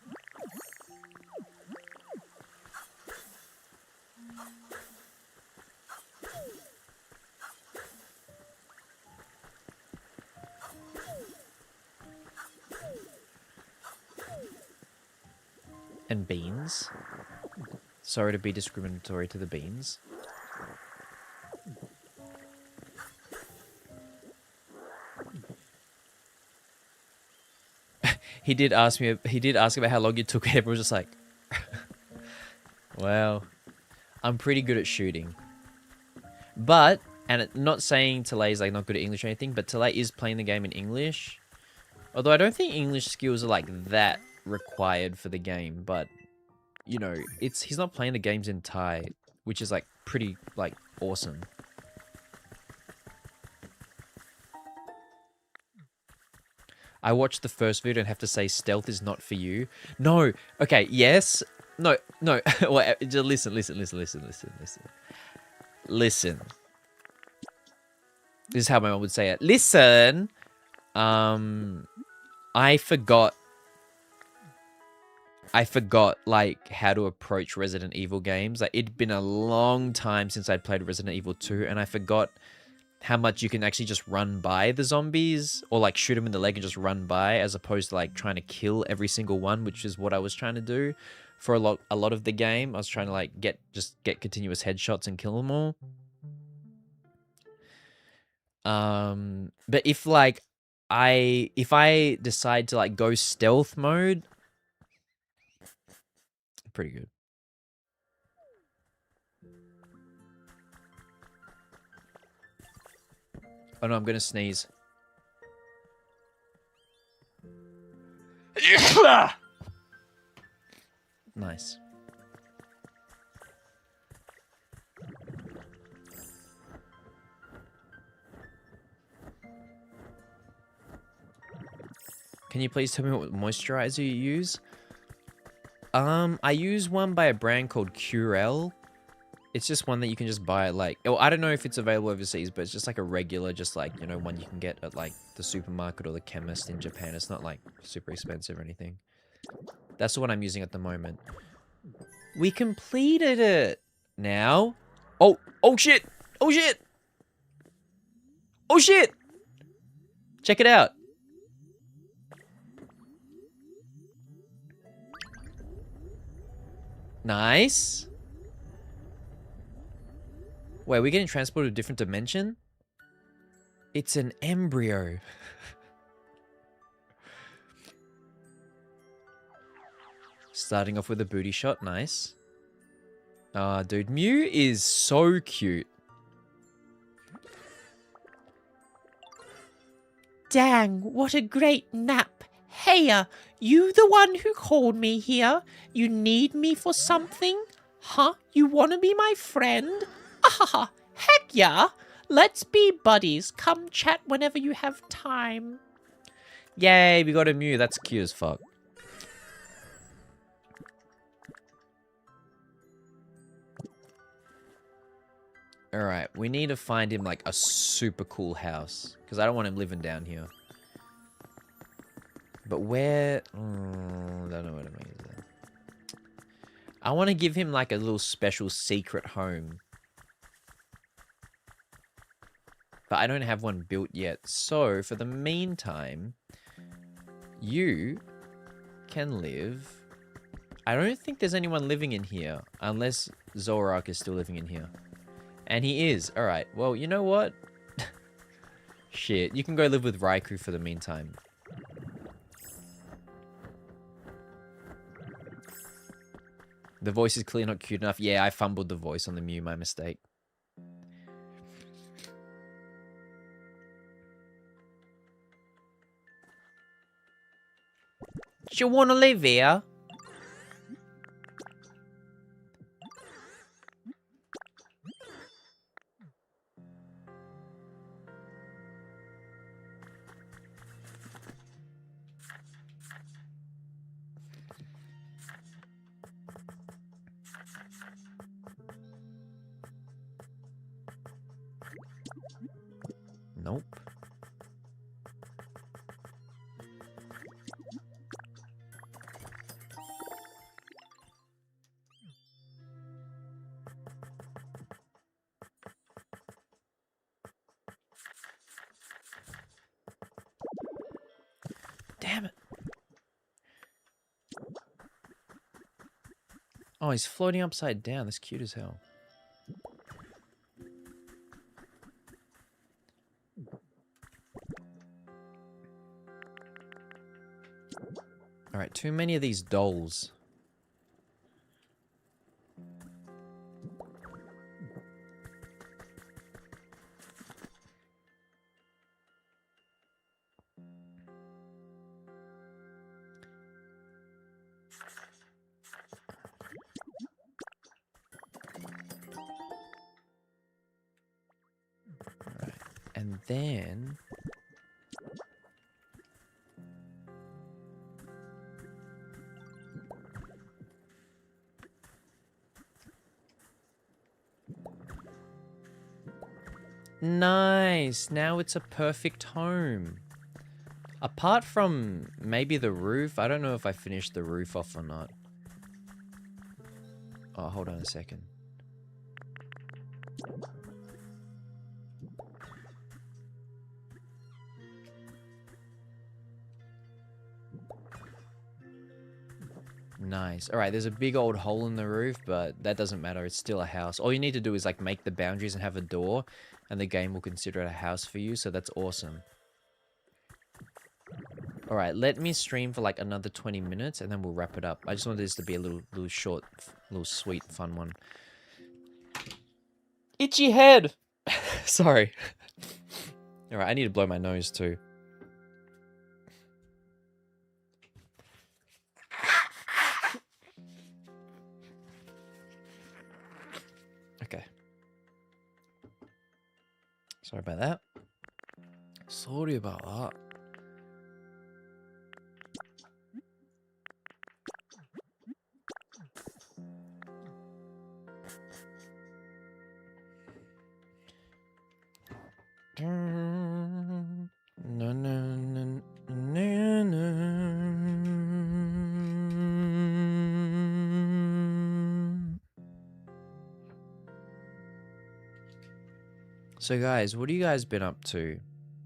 And beans. Sorry to be discriminatory to the beans. He did ask about how long you took. Everyone was just like, well, I'm pretty good at shooting. But, and not saying Talay is like not good at English or anything, but Talay is playing the game in English. Although I don't think English skills are like that required for the game, but you know, he's not playing the games in Thai, which is like pretty like awesome. I watched the first video and have to say stealth is not for you. No, okay, yes, no. Wait, just listen. Listen. This is how my mom would say it. Listen. I forgot like how to approach Resident Evil games. Like it'd been a long time since I'd played Resident Evil 2, and I forgot how much you can actually just run by the zombies, or like shoot them in the leg and just run by, as opposed to like trying to kill every single one, which is what I was trying to do for a lot of the game. I was trying to like get continuous headshots and kill them all. But if like if I decide to like go stealth mode, pretty good. Oh no, I'm gonna sneeze. Nice. Can you please tell me what moisturizer you use? I use one by a brand called Curel. It's just one that you can just buy at like, oh, I don't know if it's available overseas, but it's just like a regular, just like, you know, one you can get at like the supermarket or the chemist in Japan. It's not like super expensive or anything. That's the one I'm using at the moment. We completed it now. Oh shit. Oh shit. Oh shit. Check it out. Nice. Wait, are we getting transported to a different dimension? It's an embryo. Starting off with a booty shot. Nice. Dude, Mew is so cute. Dang, what a great nap. Hey, you the one who called me here? You need me for something? Huh? You wanna be my friend? Ah, heck yeah! Let's be buddies. Come chat whenever you have time. Yay, we got a Mew. That's cute as fuck. Alright, we need to find him like a super cool house. Because I don't want him living down here. But where... I don't know what it means. I want to give him like a little special secret home. But I don't have one built yet. So, for the meantime, you can live... I don't think there's anyone living in here. Unless Zorak is still living in here. And he is. Alright, well, you know what? Shit, you can go live with Raikou for the meantime. The voice is clearly not cute enough. Yeah, I fumbled the voice on the Mew, my mistake. Do you want to live here? Nope. Damn it. Oh, he's floating upside down. That's cute as hell. Alright, too many of these dolls. Alright, and then... Nice! Now it's a perfect home. Apart from maybe the roof. I don't know if I finished the roof off or not. Oh, hold on a second. Nice. Alright, there's a big old hole in the roof, but that doesn't matter. It's still a house. All you need to do is like make the boundaries and have a door, and the game will consider it a house for you, so that's awesome. Alright, let me stream for like another 20 minutes and then we'll wrap it up. I just wanted this to be a little short, little sweet, fun one. Itchy head! Sorry. Alright, I need to blow my nose too. Okay. Sorry about that. Sorry about that. No, no, no, no, no. So guys, what have you guys been up to?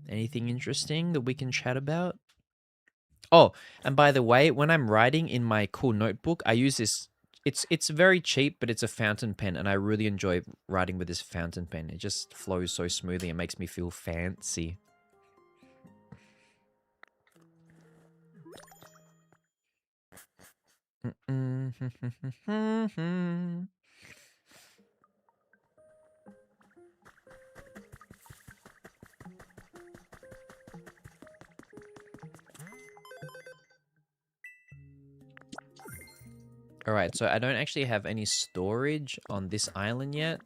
Anything interesting that we can chat about? Oh, and by the way, when I'm writing in my cool notebook, I use this. It's very cheap, but it's a fountain pen, and I really enjoy writing with this fountain pen. It just flows so smoothly. It makes me feel fancy. Alright, so I don't actually have any storage on this island yet.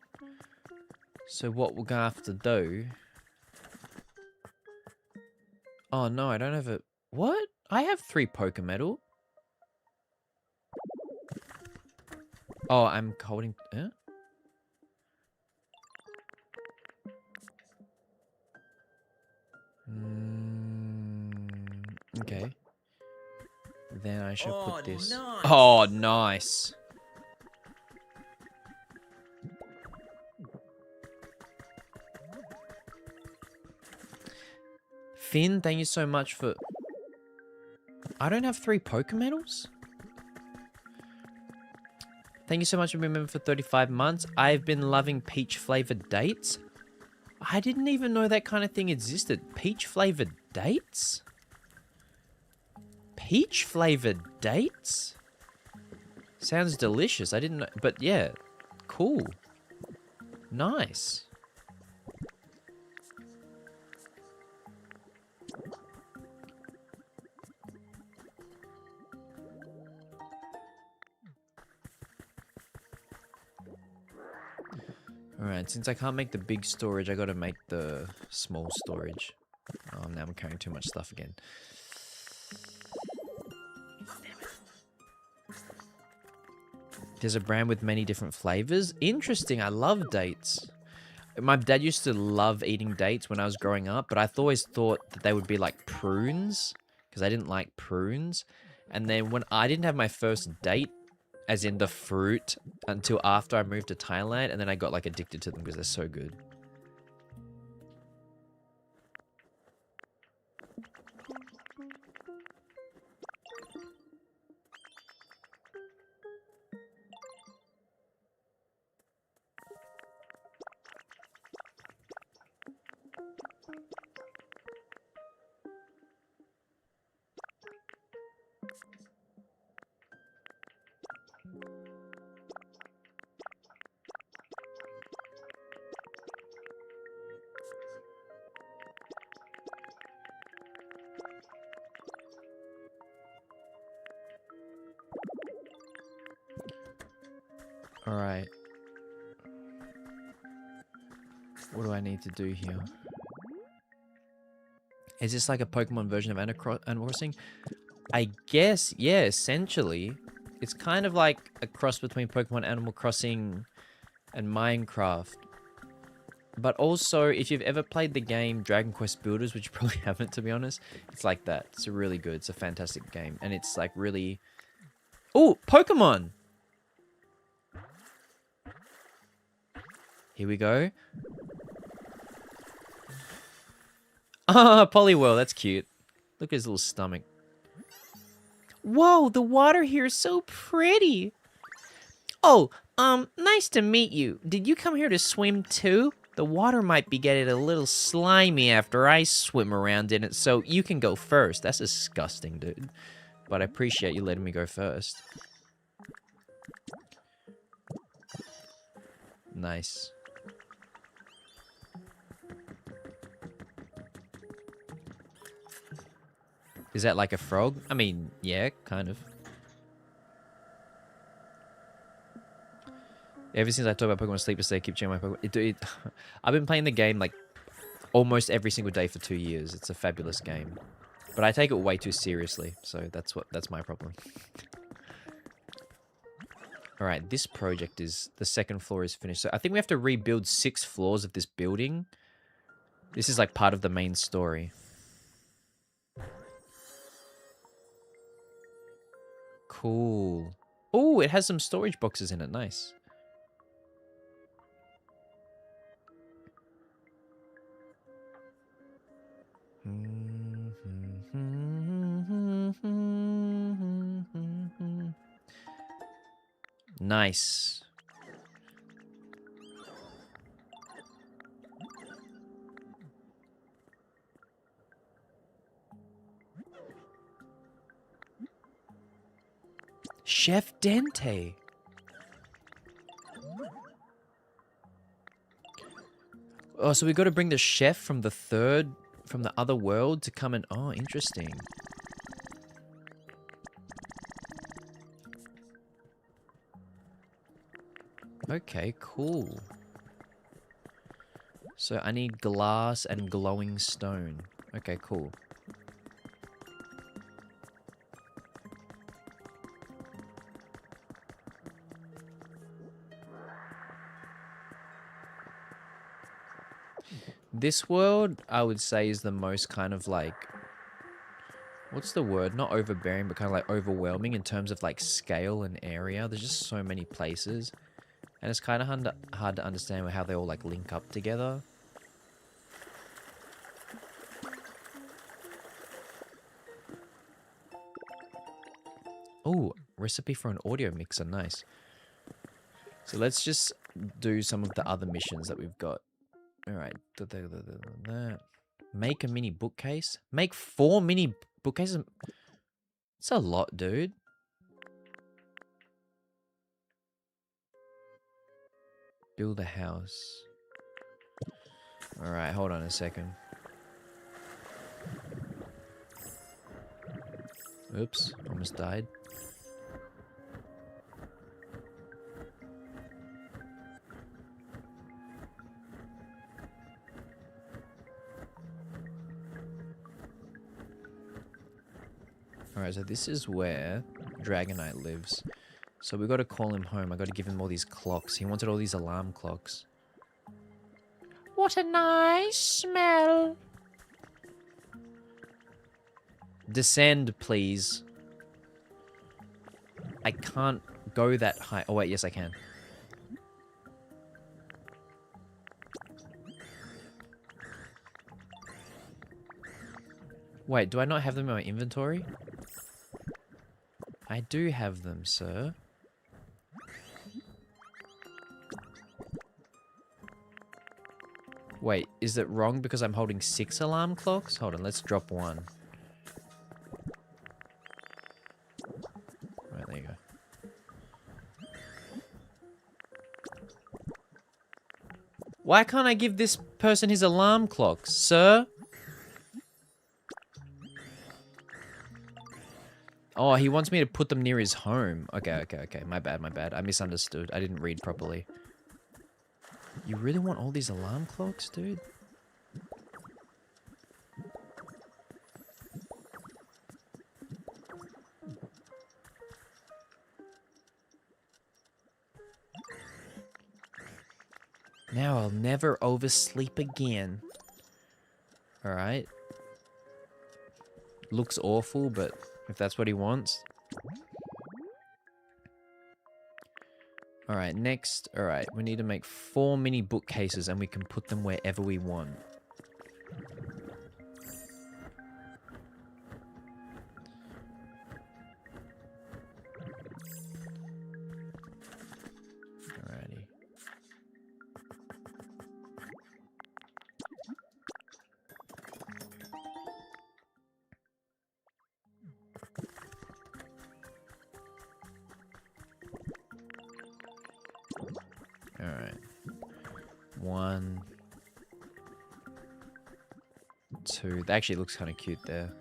So what we're gonna have to do... Oh no, I don't have a... What? I have 3 Pokemetal. Oh, I'm holding... Huh? Okay. Then I should put this... Nice. Oh, nice. Finn, thank you so much for... I don't have 3 Pokemetals? Thank you so much for being a member for 35 months. I've been loving peach-flavored dates. I didn't even know that kind of thing existed. Peach-flavored dates? Peach-flavored dates? Sounds delicious. I didn't know... But yeah, cool. Nice. Alright, since I can't make the big storage, I gotta make the small storage. Oh, now I'm carrying too much stuff again. There's a brand with many different flavors. Interesting, I love dates. My dad used to love eating dates when I was growing up, but I always thought that they would be like prunes, because I didn't like prunes. And then when I didn't have my first date, as in the fruit, until after I moved to Thailand, and then I got like addicted to them because they're so good. Alright. What do I need to do here? Is this like a Pokemon version of Animal Crossing? I guess, yeah, essentially. It's kind of like a cross between Pokemon Animal Crossing and Minecraft. But also, if you've ever played the game Dragon Quest Builders, which you probably haven't, to be honest, it's like that. It's really good. It's a fantastic game. And it's like really... Oh, Pokemon! Here we go. Ah, Poliwhirl, that's cute. Look at his little stomach. Whoa, the water here is so pretty. Oh, nice to meet you. Did you come here to swim too? The water might be getting a little slimy after I swim around in it, so you can go first. That's disgusting, dude. But I appreciate you letting me go first. Nice. Is that like a frog? I mean, yeah, kind of. Ever since I talked about Pokemon Sleep Yesterday, I keep checking my Pokemon. I've been playing the game like almost every single day for 2 years. It's a fabulous game. But I take it way too seriously, so that's my problem. Alright, this project is... The second floor is finished. So I think we have to rebuild 6 floors of this building. This is like part of the main story. Cool. Oh, it has some storage boxes in it. Nice. Nice. Chef Entei. Oh, so we got to bring the chef from the other world to come and... Oh, interesting. Okay, cool. So I need glass and glowing stone. Okay, cool. This world, I would say, is the most kind of like... What's the word? Not overbearing, but kind of like overwhelming in terms of like scale and area. There's just so many places. And it's kind of hard to understand how they all like link up together. Oh, recipe for an audio mixer. Nice. So let's just do some of the other missions that we've got. Alright. Make a mini bookcase. Make 4 mini bookcases. It's a lot, dude. Build a house. Alright, hold on a second. Oops, almost died. Alright, so this is where Dragonite lives. So we got to call him home. I got to give him all these clocks. He wanted all these alarm clocks. What a nice smell. Descend, please. I can't go that high. Oh, wait, yes, I can. Wait, do I not have them in my inventory? I do have them, sir. Wait, is it wrong because I'm holding 6 alarm clocks? Hold on, let's drop 1. Right, there you go. Why can't I give this person his alarm clocks, sir? Oh, he wants me to put them near his home. Okay. My bad. I misunderstood. I didn't read properly. You really want all these alarm clocks, dude? Now I'll never oversleep again. Alright. Looks awful, but if that's what he wants. Alright, next. Alright, we need to make 4 mini bookcases and we can put them wherever we want. Alrighty. 1, 2. That actually looks kind of cute there.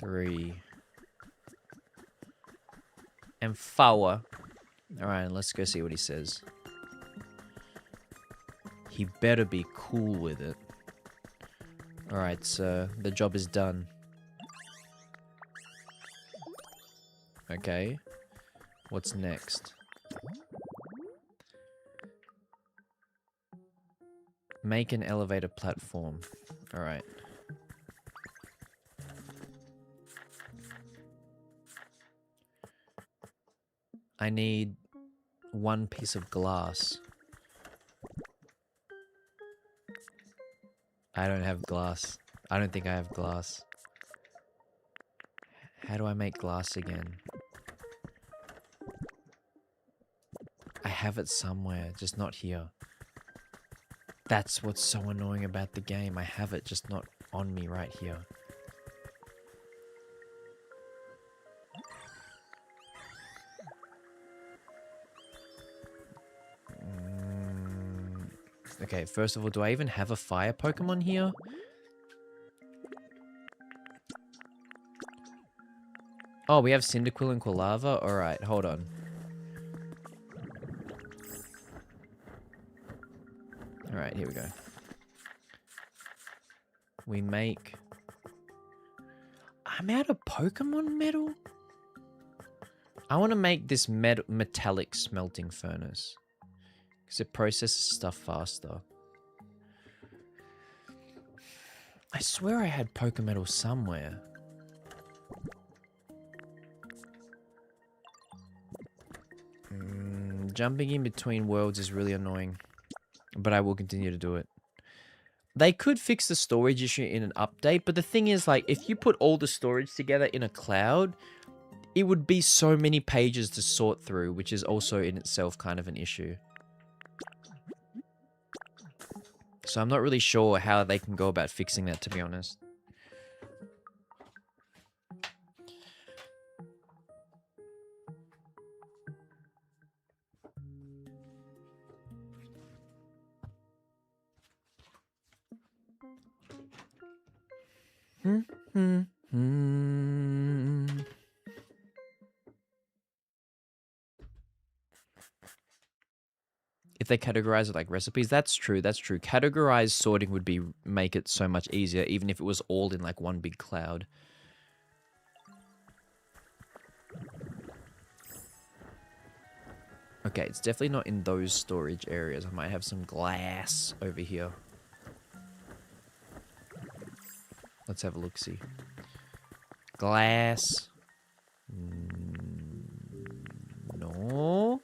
3. And 4. Alright, let's go see what he says. He better be cool with it. Alright, so the job is done. Okay. What's next? Make an elevator platform. Alright. I need 1 piece of glass. I don't have glass. I don't think I have glass. How do I make glass again? I have it somewhere, just not here. That's what's so annoying about the game. I have it, just not on me right here. Okay, first of all, do I even have a fire Pokemon here? Oh, we have Cyndaquil and Quilava? Alright, hold on. Alright, here we go. We make... I'm out of Pokemon metal? I want to make this metallic smelting furnace. Because it processes stuff faster. I swear I had Pokemetal somewhere. Jumping in between worlds is really annoying. But I will continue to do it. They could fix the storage issue in an update, but the thing is, like, if you put all the storage together in a cloud, it would be so many pages to sort through, which is also in itself kind of an issue. So I'm not really sure how they can go about fixing that, to be honest. If they categorize it like recipes, that's true, that's true. Categorized sorting would make it so much easier, even if it was all in like one big cloud. Okay, it's definitely not in those storage areas. I might have some glass over here. Let's have a look-see. Glass. No.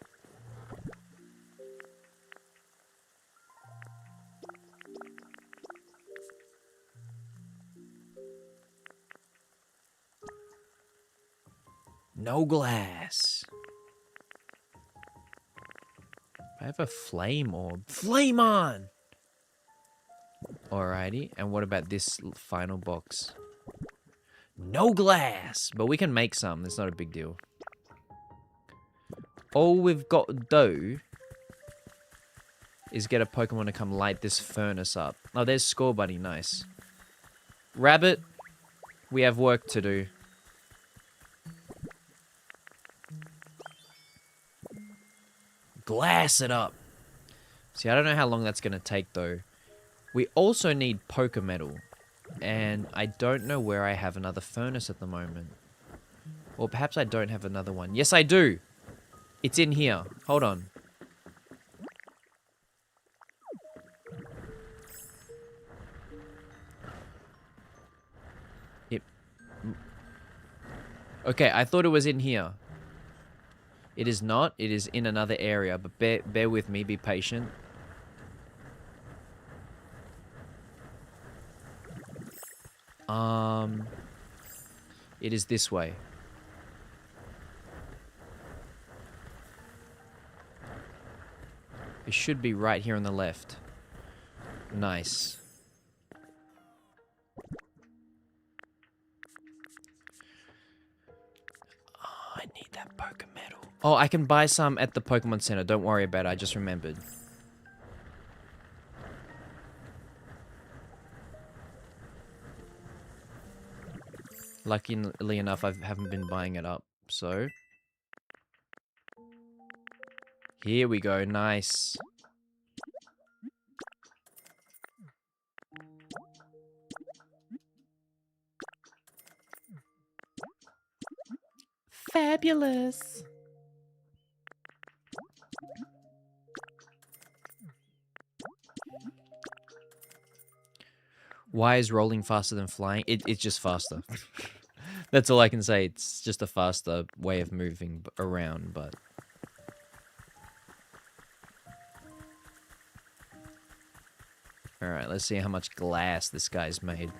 No glass. I have a flame orb. Flame on! Alrighty, and what about this final box? No glass! But we can make some, it's not a big deal. All we've got to do is get a Pokemon to come light this furnace up. Oh, there's Score Buddy, nice. Rabbit, we have work to do. Glass it up. See, I don't know how long that's going to take, though. We also need Pokemetal. And I don't know where I have another furnace at the moment. Or perhaps I don't have another one. Yes, I do. It's in here. Hold on. Okay, I thought it was in here. It is not. It is in another area, but bear with me. Be patient. It is this way. It should be right here on the left. Nice. I need that Poke Metal. Oh, I can buy some at the Pokemon Center. Don't worry about it. I just remembered. Luckily enough, I haven't been buying it up. So, here we go. Nice. Fabulous. Why is rolling faster than flying? It's just faster. That's all I can say. It's just a faster way of moving around, but... Alright, let's see how much glass this guy's made.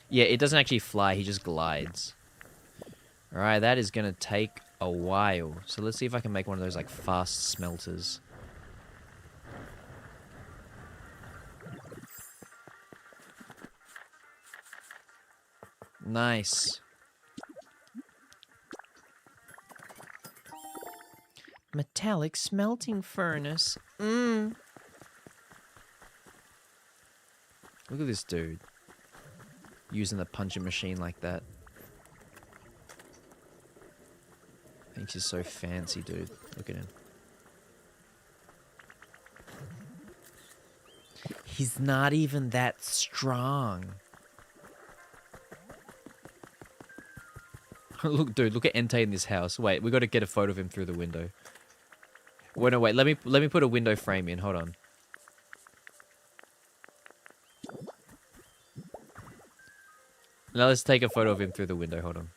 Yeah, it doesn't actually fly, he just glides. Alright, that is gonna take a while. So let's see if I can make one of those, like, fast smelters. Nice. Metallic smelting furnace. Mmm. Look at this dude. Using the punching machine like that. Thinks he's so fancy, dude. Look at him. He's not even that strong. Look, dude, look at Entei in this house. Wait, we got to get a photo of him through the window. Wait, no, wait. Let me put a window frame in. Hold on. Now let's take a photo of him through the window. Hold on.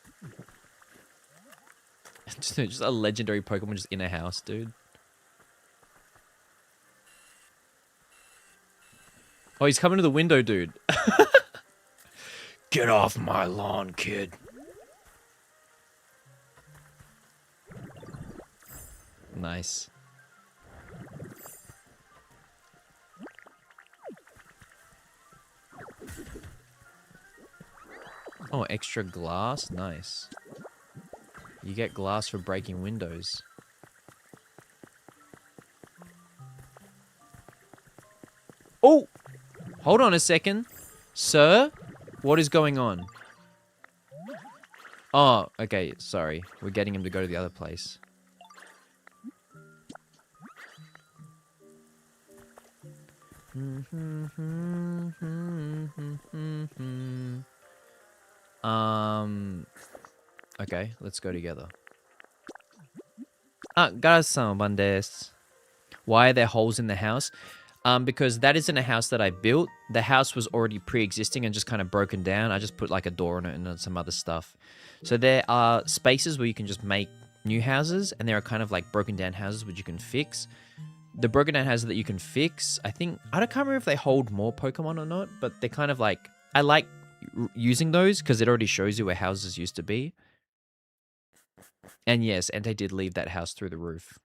Just a legendary Pokemon just in a house, dude. Oh, he's coming to the window, dude. Get off my lawn, kid. Nice. Oh, extra glass? Nice. You get glass for breaking windows. Oh! Hold on a second. Sir? What is going on? Oh, okay, sorry. We're getting him to go to the other place. Okay, let's go together. Gara-san, ban desu. Why are there holes in the house? Because that isn't a house that I built. The house was already pre-existing and just kind of broken down. I just put like a door on it and some other stuff. So there are spaces where you can just make new houses, and there are kind of like broken down houses which you can fix. The broken down houses that you can fix, I can't remember if they hold more Pokemon or not, but they're kind of like, I like using those because it already shows you where houses used to be. And yes, Entei did leave that house through the roof.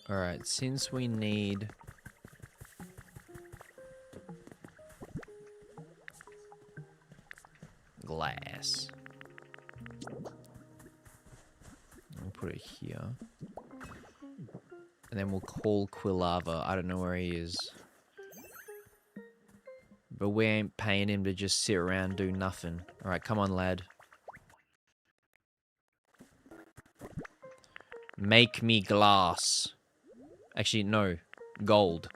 Alright, since we need... glass. We'll put it here. And then we'll call Quilava. I don't know where he is. But we ain't paying him to just sit around and do nothing. Alright, come on, lad. Make me glass. Actually, no. Gold.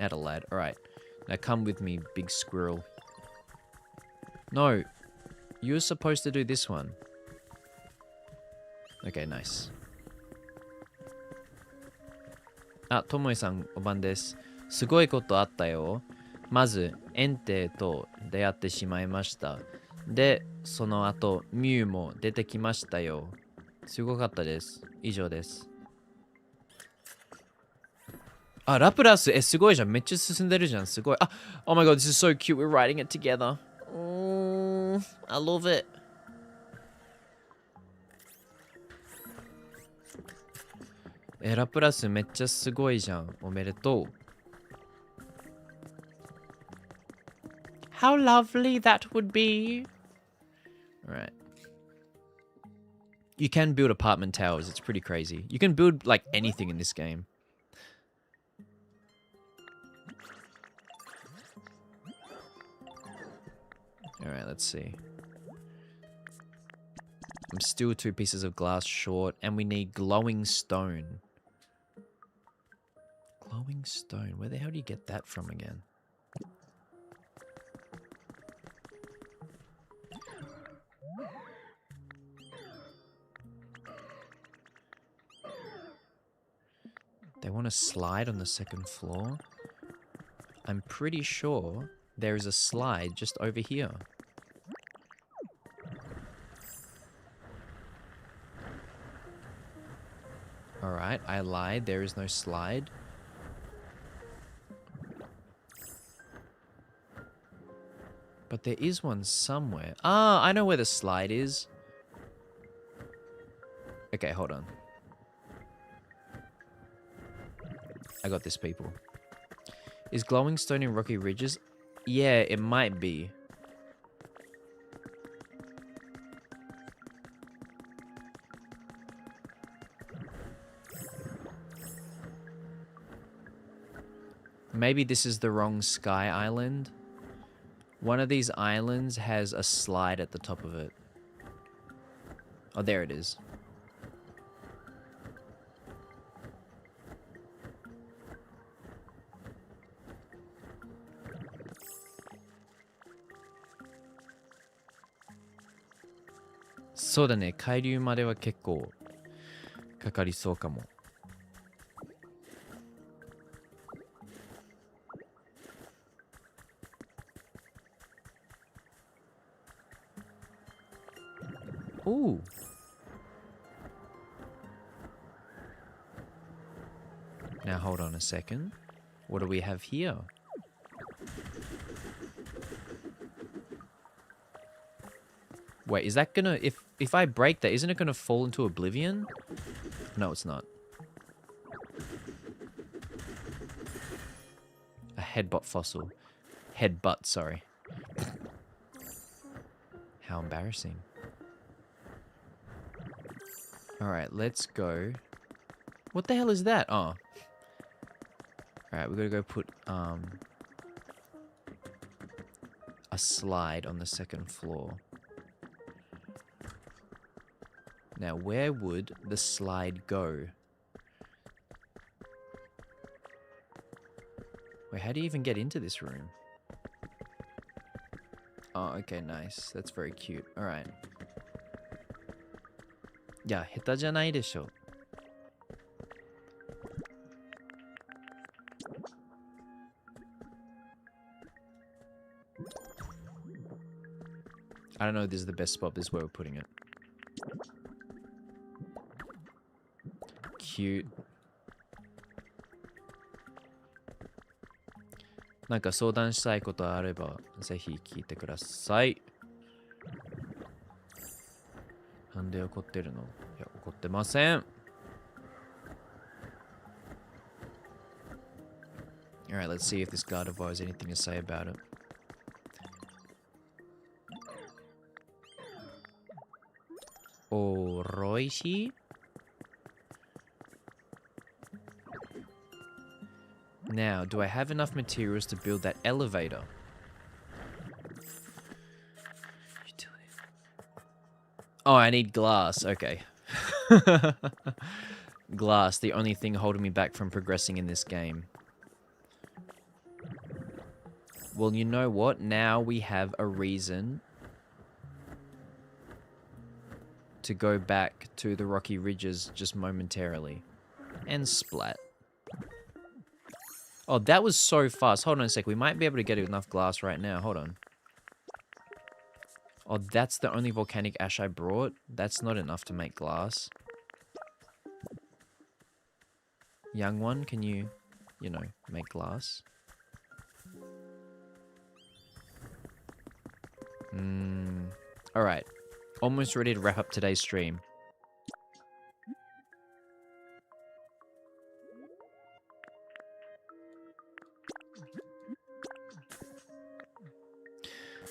Add a lad. Alright. Now come with me, big squirrel. No. You're supposed to do this one. Okay, nice. Tomoe-san, おばんです。すごいことあったよ。まず、エンテイと出会ってしまいました。で、その後、ミュウも出てきましたよ。すごかったです。以上です。あ、ラプラス、すごいじゃん。めっちゃ進んでるじゃん。すごい。あ、oh my god, this is so cute. We're writing it together. Oh, I love it. ラプラスめっちゃすごいじゃん。おめでとう。How lovely that would be. Alright. You can build apartment towers. It's pretty crazy. You can build, like, anything in this game. Alright, let's see. I'm still 2 pieces of glass short, and we need glowing stone. Glowing stone. Where the hell do you get that from again? They want to slide on the 2nd floor. I'm pretty sure there is a slide just over here. Alright, I lied. There is no slide. But there is one somewhere. Ah, I know where the slide is. Okay, hold on. I got this, people. Is glowing stone in rocky ridges? Yeah, it might be. Maybe this is the wrong sky island. One of these islands has a slide at the top of it. Oh, there it is. So da ne, kairyu made wa kekkou kakarisou kamo. Ooh. Now hold on a second. What do we have here? Wait, is that gonna... If I break that, isn't it gonna fall into oblivion? No, it's not. A headbutt fossil. Headbutt, sorry. How embarrassing. Alright, let's go. What the hell is that? Oh. Alright, we gotta go put a slide on the 2nd floor. Now, where would the slide go? Wait, how do you even get into this room? Oh, okay, nice. That's very cute. Alright. Yeah, 下手じゃないでしょ. I don't know if this is the best spot. This is where we're putting it. Cute. なんか相談したいことあればぜひ聞いてください。なんで怒ってるの？いや、怒ってません。Alright, let's see if this Gardevoir has anything to say about it. Alrighty. Now, do I have enough materials to build that elevator? Oh, I need glass. Okay. Glass, the only thing holding me back from progressing in this game. Well, you know what? Now we have a reason to go back to the rocky ridges just momentarily. And splat. Oh, that was so fast. Hold on a sec. We might be able to get enough glass right now. Hold on. Oh, that's the only volcanic ash I brought? That's not enough to make glass. Young one, can you you know, make glass. Alright. Almost ready to wrap up today's stream.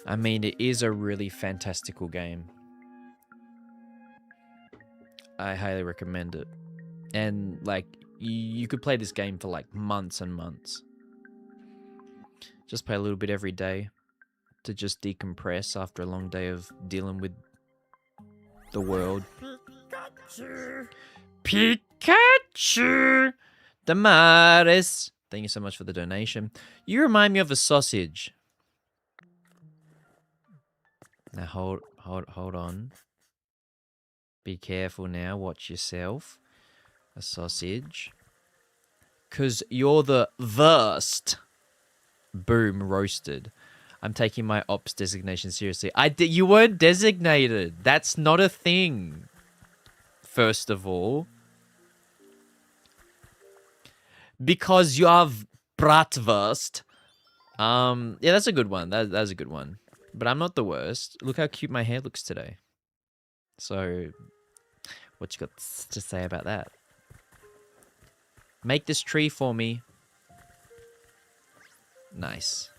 I mean, it is a really fantastical game. I highly recommend it. And, like, you could play this game for, like, months and months. Just play a little bit every day to just decompress after a long day of dealing with the world. Pikachu! Pikachu! Damaris! Thank you so much for the donation. You remind me of a sausage. Now hold on. Be careful now. Watch yourself. A sausage. 'Cause you're the worst. Boom, roasted. I'm taking my ops designation seriously. You weren't designated. That's not a thing. First of all. Because you have bratwurst. Yeah, that's a good one. That's a good one. But I'm not the worst. Look how cute my hair looks today. So, what you got to say about that? Make this tree for me. Nice.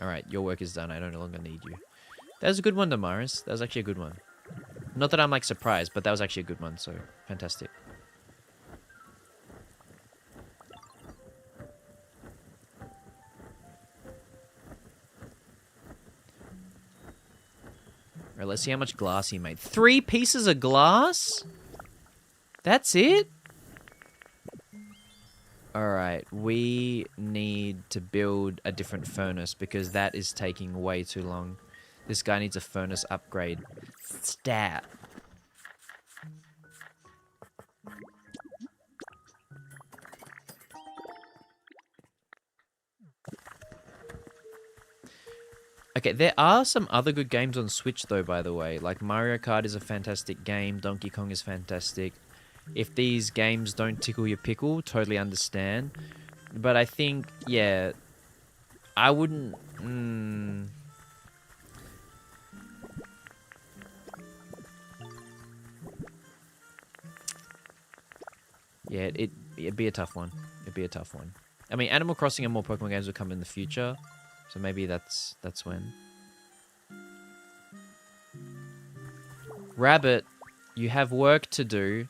Alright, your work is done. I no longer need you. That was a good one, Damaris. That was actually a good one. Not that I'm, like, surprised, but that was actually a good one, so fantastic. Alright, let's see how much glass he made. 3 pieces of glass? That's it? Alright, we need to build a different furnace because that is taking way too long. This guy needs a furnace upgrade. Stat. Okay, there are some other good games on Switch though, by the way. Like Mario Kart is a fantastic game. Donkey Kong is fantastic. If these games don't tickle your pickle, totally understand. But I think, yeah, I wouldn't... Yeah, it'd be a tough one. It'd be a tough one. I mean, Animal Crossing and more Pokemon games will come in the future. So maybe that's when. Rabbit, you have work to do.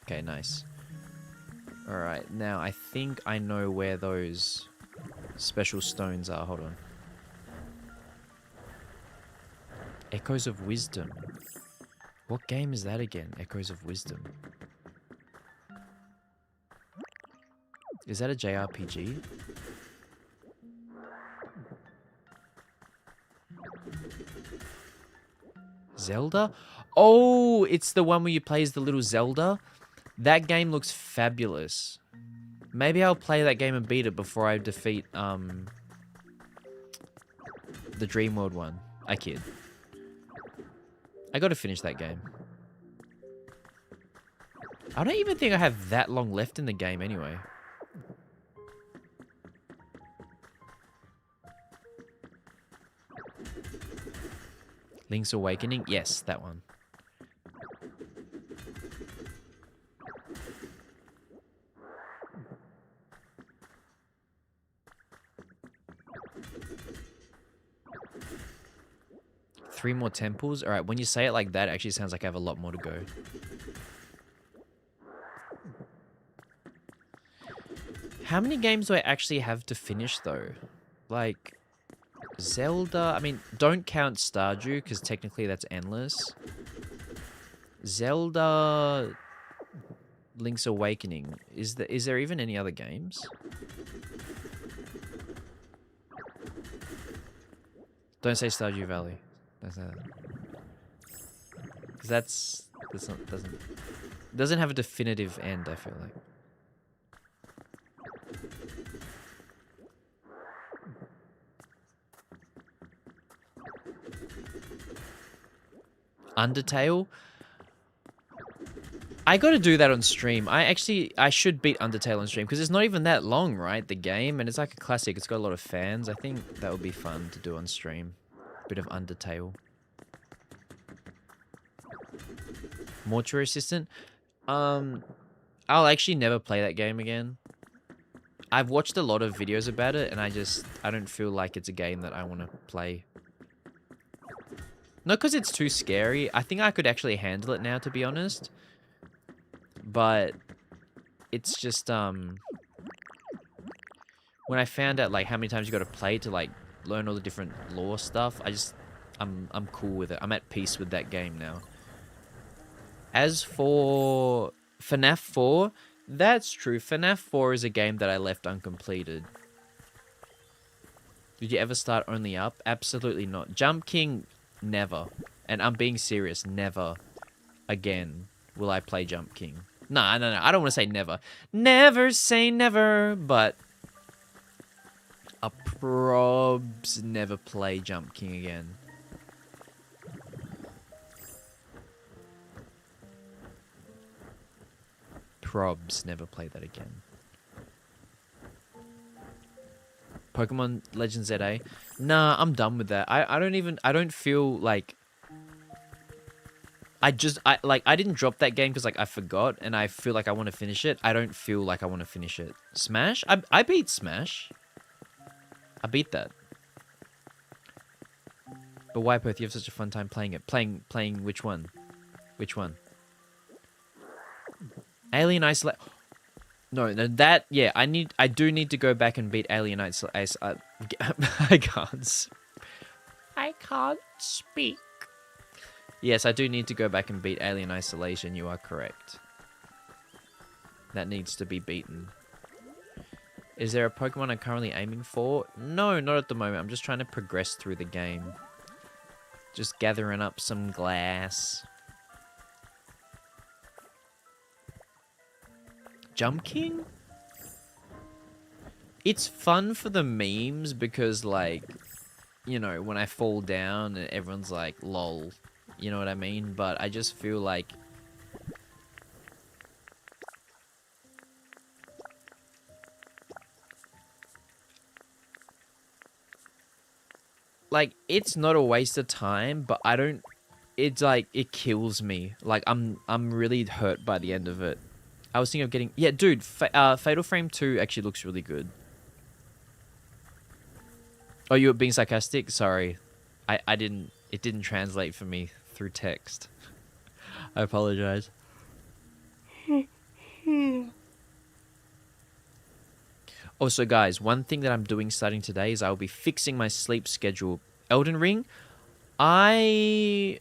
Okay, nice. Alright, now I think I know where those special stones are. Hold on. Echoes of Wisdom. What game is that again? Echoes of Wisdom. Is that a JRPG? Zelda? Oh, it's the one where you play as the little Zelda? That game looks fabulous. Maybe I'll play that game and beat it before I defeat the Dream World one. I kid. I gotta finish that game. I don't even think I have that long left in the game anyway. Link's Awakening? Yes, that one. Three more temples? Alright, when you say it like that, it actually sounds like I have a lot more to go. How many games do I actually have to finish, though? Like, Zelda... I mean, don't count Stardew, because technically that's endless. Zelda... Link's Awakening. Is there even any other games? Don't say Stardew Valley. Don't say that. Because doesn't have a definitive end, I feel like. Undertale? I got to do that on stream. I should beat Undertale on stream because it's not even that long, right? The game, and it's like a classic. It's got a lot of fans. I think that would be fun to do on stream. Bit of Undertale. Mortuary Assistant. I'll actually never play that game again. I've watched a lot of videos about it, and I don't feel like it's a game that I want to play. Not because it's too scary. I think I could actually handle it now, to be honest. But it's just when I found out like how many times you got to play to like learn all the different lore stuff, I'm cool with it. I'm at peace with that game now. As for FNAF 4, that's true. FNAF 4 is a game that I left uncompleted. Did you ever start only up? Absolutely not. Jump King, never. And I'm being serious, never again will I play Jump King. Nah, no, I don't want to say never. Never say never, but I'll probs never play Jump King again. Probs never play that again. Pokemon Legends ZA? Nah, I'm done with that. I don't feel like I didn't drop that game because like I forgot and I feel like I want to finish it. I don't feel like I want to finish it. Smash? I beat Smash. I beat that. But why, Perth? You have such a fun time playing it. Playing which one? Which one? Alien Isolation. No, that, yeah, I do need to go back and beat Alien Isolation. I can't. I can't speak. Yes, I do need to go back and beat Alien Isolation. You are correct. That needs to be beaten. Is there a Pokemon I'm currently aiming for? No, not at the moment. I'm just trying to progress through the game. Just gathering up some glass. Jump King? It's fun for the memes because, like, you know, when I fall down and everyone's like, lol. You know what I mean? But I just feel like it's not a waste of time, but I don't, it's like it kills me. Like I'm really hurt by the end of it. I was thinking of getting, yeah, dude, Fatal Frame 2 actually looks really good. Oh, you were being sarcastic? Sorry. It didn't translate for me through text. I apologize. Also, guys, one thing that I'm doing starting today is I'll be fixing my sleep schedule. Elden Ring, I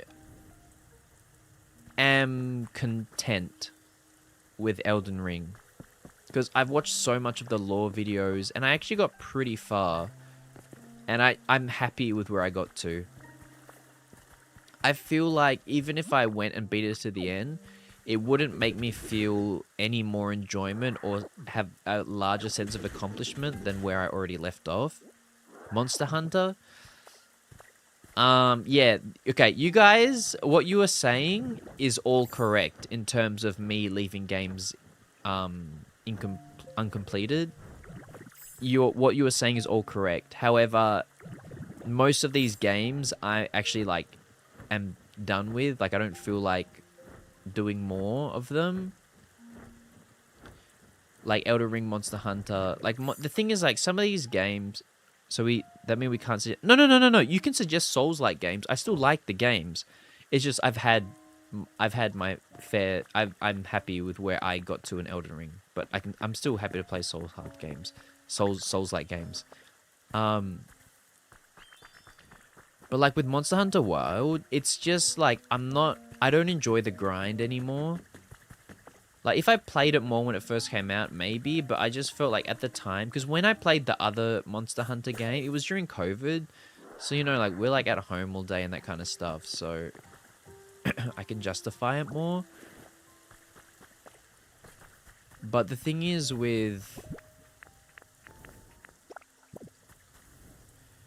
am content with Elden Ring because I've watched so much of the lore videos and I actually got pretty far and I'm happy with where I got to. I feel like even if I went and beat it to the end, it wouldn't make me feel any more enjoyment or have a larger sense of accomplishment than where I already left off. Monster Hunter? Yeah, okay, you guys, what you are saying is all correct in terms of me leaving games uncompleted. What you are saying is all correct. However, most of these games I actually like am done with. Like I don't feel like doing more of them. Like Elden Ring, Monster Hunter. Like the thing is, like some of these games, that mean we can't suggest. No. You can suggest Souls-like games. I still like the games. It's just I've had my fair. I'm happy with where I got to in Elden Ring, but I'm still happy to play Souls-like games. Souls-like games. But like with Monster Hunter Wild, it's just like I don't enjoy the grind anymore. Like if I played it more when it first came out, maybe, but I just felt like at the time, because when I played the other Monster Hunter game, it was during COVID. So, you know, like we're like at home all day and that kind of stuff. So I can justify it more. But the thing is with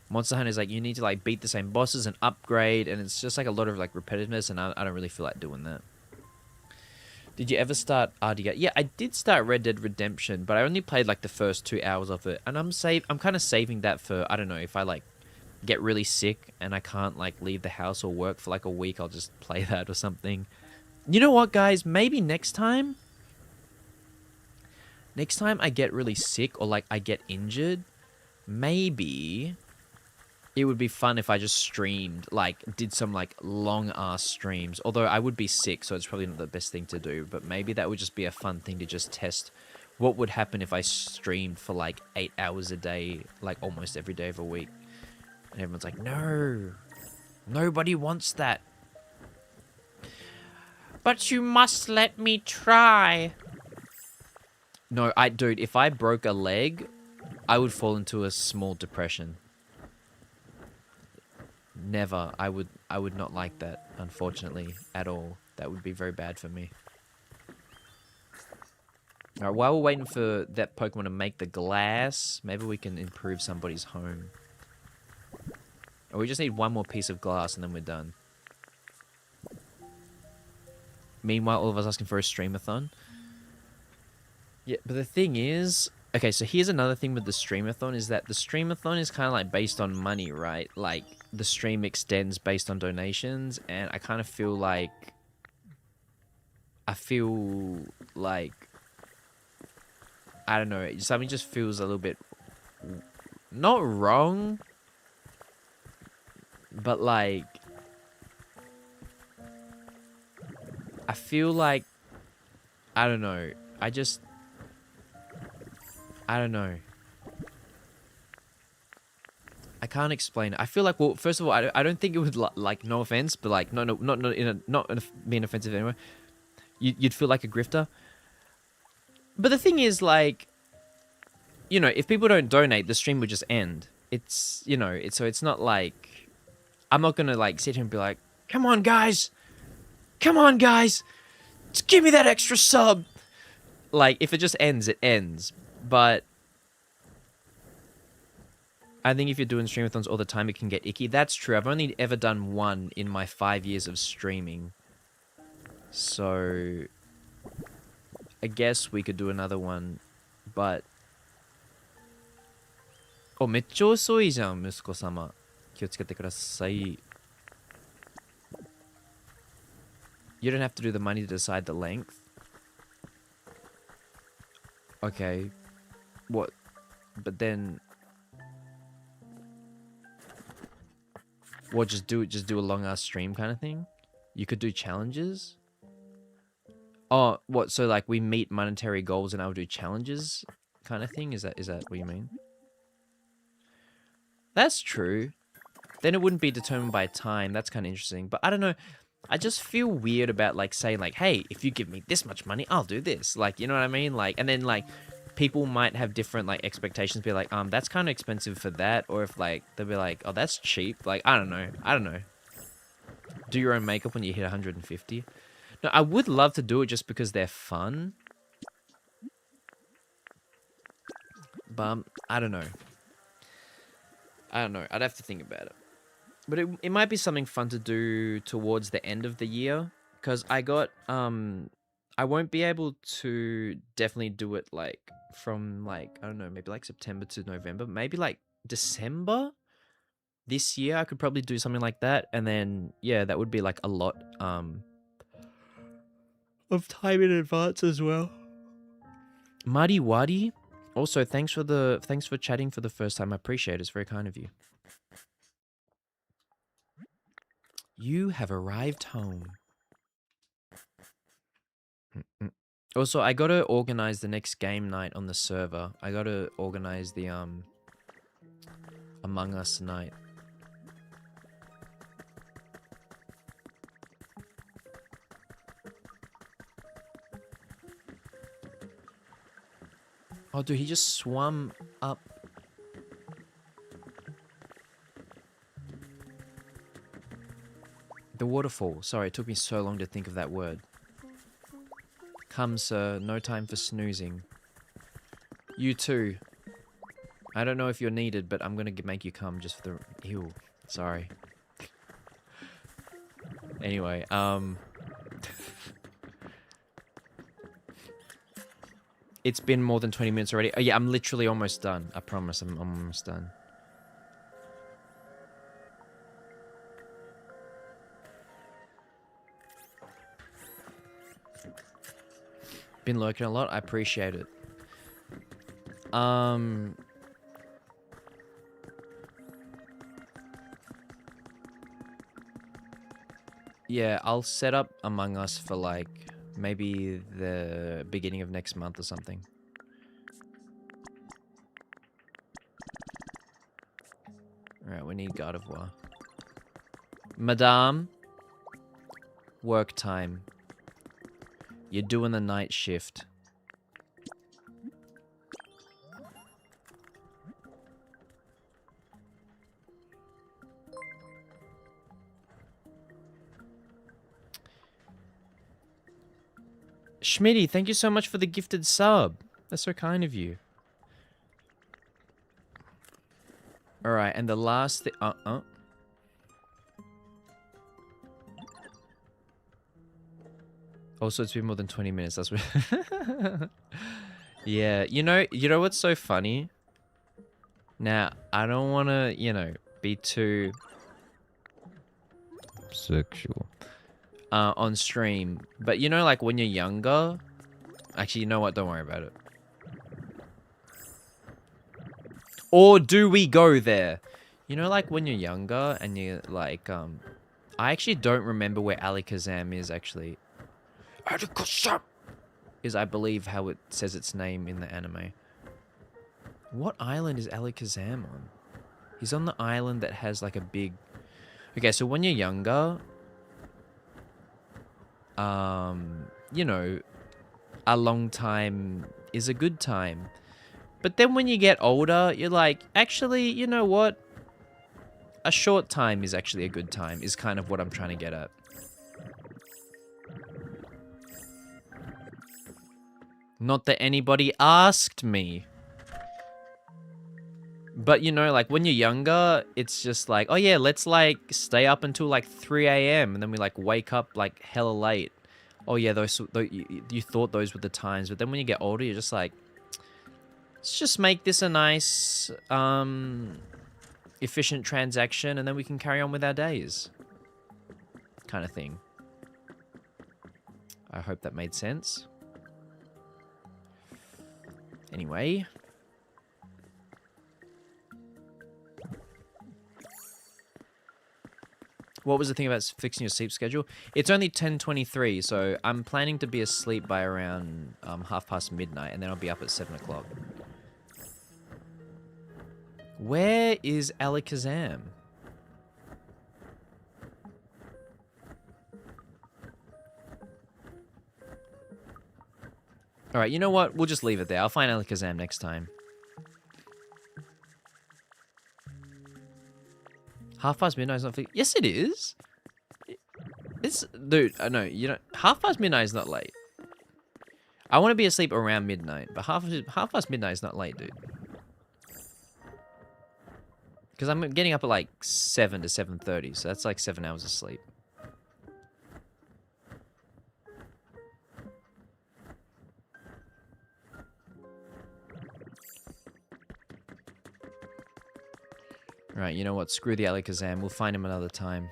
Monster Hunter is like you need to like beat the same bosses and upgrade, and it's just like a lot of like repetitiveness, and I don't really feel like doing that. Did you ever start RDR? Yeah, I did start Red Dead Redemption, but I only played like the first 2 hours of it, and I'm kind of saving that for, I don't know, if I like get really sick and I can't like leave the house or work for like a week, I'll just play that or something. You know what, guys? Maybe next time I get really sick or like I get injured, maybe it would be fun if I just streamed, like did some like long ass streams. Although I would be sick, so it's probably not the best thing to do, but maybe that would just be a fun thing to just test what would happen if I streamed for like 8 hours a day, like almost every day of a week. And everyone's like, no, nobody wants that. But you must let me try. No, dude, if I broke a leg, I would fall into a small depression. Never. I would not like that, unfortunately, at all. That would be very bad for me. Alright, while we're waiting for that Pokemon to make the glass, maybe we can improve somebody's home. Or we just need one more piece of glass and then we're done. Meanwhile, all of us asking for a streamathon. Yeah, but the thing is... Okay, so here's another thing with the streamathon, is that the streamathon is kind of like based on money, right? Like, the stream extends based on donations, and I kind of feel like... I don't know, something just feels a little bit... Not wrong, but like... I feel like... I don't know, I don't know. I can't explain it. I feel like, well, first of all, I don't think it would, like, no offense, but like, not being offensive anyway. You'd feel like a grifter. But the thing is, like, you know, if people don't donate, the stream would just end. It's, you know, it's not like, I'm not gonna like sit here and be like, come on guys, just give me that extra sub. Like, if it just ends, it ends. But I think if you're doing streamathons all the time, it can get icky. That's true. I've only ever done one in my 5 years of streaming. So I guess we could do another one. But... Oh, めっちゃ遅いじゃん、息子様。気をつけてください。You don't have to do the money to decide the length. Okay. What? But then... What, just do a long-ass stream kind of thing? You could do challenges? Oh, what, so like we meet monetary goals and I would do challenges kind of thing? Is that what you mean? That's true. Then it wouldn't be determined by time. That's kind of interesting. But I don't know. I just feel weird about like saying like, hey, if you give me this much money, I'll do this. Like, you know what I mean? Like, and then like people might have different like expectations, be like, that's kind of expensive for that. Or if like, they'll be like, oh, that's cheap. Like, I don't know. Do your own makeup when you hit 150. No, I would love to do it just because they're fun. But I don't know. I'd have to think about it. But it might be something fun to do towards the end of the year. Because I got, I won't be able to definitely do it like from like, I don't know, maybe like September to November. Maybe like December this year I could probably do something like that. And then, yeah, that would be like a lot of time in advance as well. Muddy Waddy. Also, thanks for chatting for the first time. I appreciate it. It's very kind of you. You have arrived home. Also, I gotta organize the next game night on the server. I gotta organize the Among Us night. Oh, dude, he just swam up. The waterfall. Sorry, it took me so long to think of that word. Come, sir. No time for snoozing. You too. I don't know if you're needed, but I'm gonna make you come just for the... Ew. Sorry. Anyway, It's been more than 20 minutes already. Oh, yeah, I'm literally almost done. I promise I'm almost done. Been lurking a lot. I appreciate it. Yeah, I'll set up Among Us for like maybe the beginning of next month or something. Alright, we need God of War. Madame, work time. You're doing the night shift. Schmitty, thank you so much for the gifted sub. That's so kind of you. Alright, and the last thing... Also, it's been more than 20 minutes. That's what... Yeah, you know what's so funny? Now, I don't want to, you know, be too... sexual. On stream. But you know, like, when you're younger... Actually, you know what? Don't worry about it. Or do we go there? You know, like, when you're younger and you're, like, I actually don't remember where Alakazam is, actually. Alakazam! Is, I believe, how it says its name in the anime. What island is Alakazam on? He's on the island that has, like, a big... Okay, so when you're younger... you know, a long time is a good time. But then when you get older, you're like, actually, you know what? A short time is actually a good time, is kind of what I'm trying to get at. Not that anybody asked me. But, you know, like, when you're younger, it's just like, oh, yeah, let's, like, stay up until, like, 3 a.m. And then we, like, wake up, like, hella late. Oh, yeah, you thought those were the times. But then when you get older, you're just like, let's just make this a nice, efficient transaction, and then we can carry on with our days. Kind of thing. I hope that made sense. Anyway... What was the thing about fixing your sleep schedule? It's only 10:23, so I'm planning to be asleep by around midnight, and then I'll be up at 7 o'clock. Where is Alakazam? Alright, you know what? We'll just leave it there. I'll find Alakazam next time. midnight is not... Yes, it is. It's... Dude, no, you know... midnight is not late. I want to be asleep around midnight, but half past midnight is not late, dude. Because I'm getting up at like 7 to 7:30, so that's like 7 hours of sleep. Right, you know what? Screw the Alakazam. We'll find him another time.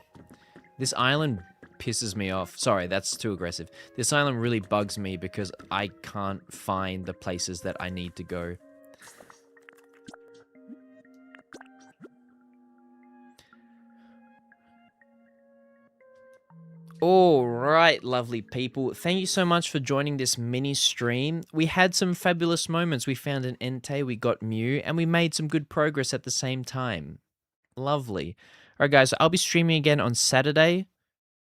This island pisses me off. Sorry, that's too aggressive. This island really bugs me because I can't find the places that I need to go. All right, lovely people. Thank you so much for joining this mini stream. We had some fabulous moments. We found an Entei, we got Mew, and we made some good progress at the same time. Lovely. All right, guys, so I'll be streaming again on Saturday.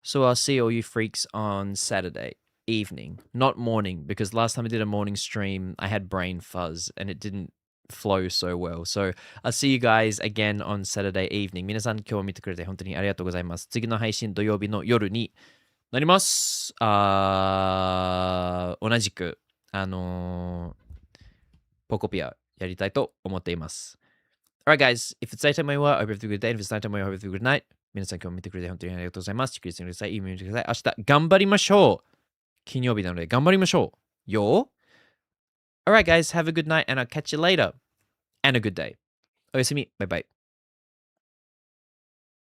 So I'll see all you freaks on Saturday evening, not morning, because last time I did a morning stream, I had brain fuzz and it didn't flow so well. So I'll see you guys again on Saturday evening. 皆さん、今日も見てくれて本当にありがとうございます。次の配信土曜日の夜になります。同じく、ポコピアやりたいと思っています。Alright, guys, if it's daytime where you are, I hope you have a good day. If it's nighttime where you are, I hope you have a good night. 皆さん今日も見てくれて本当にありがとうございます。ゆっくりしてください。いい夢見てください。明日頑張りましょう。金曜日なので頑張りましょう。よー。All right, guys, have a good night, and I'll catch you later. And a good day. Oyasumi. Bye bye.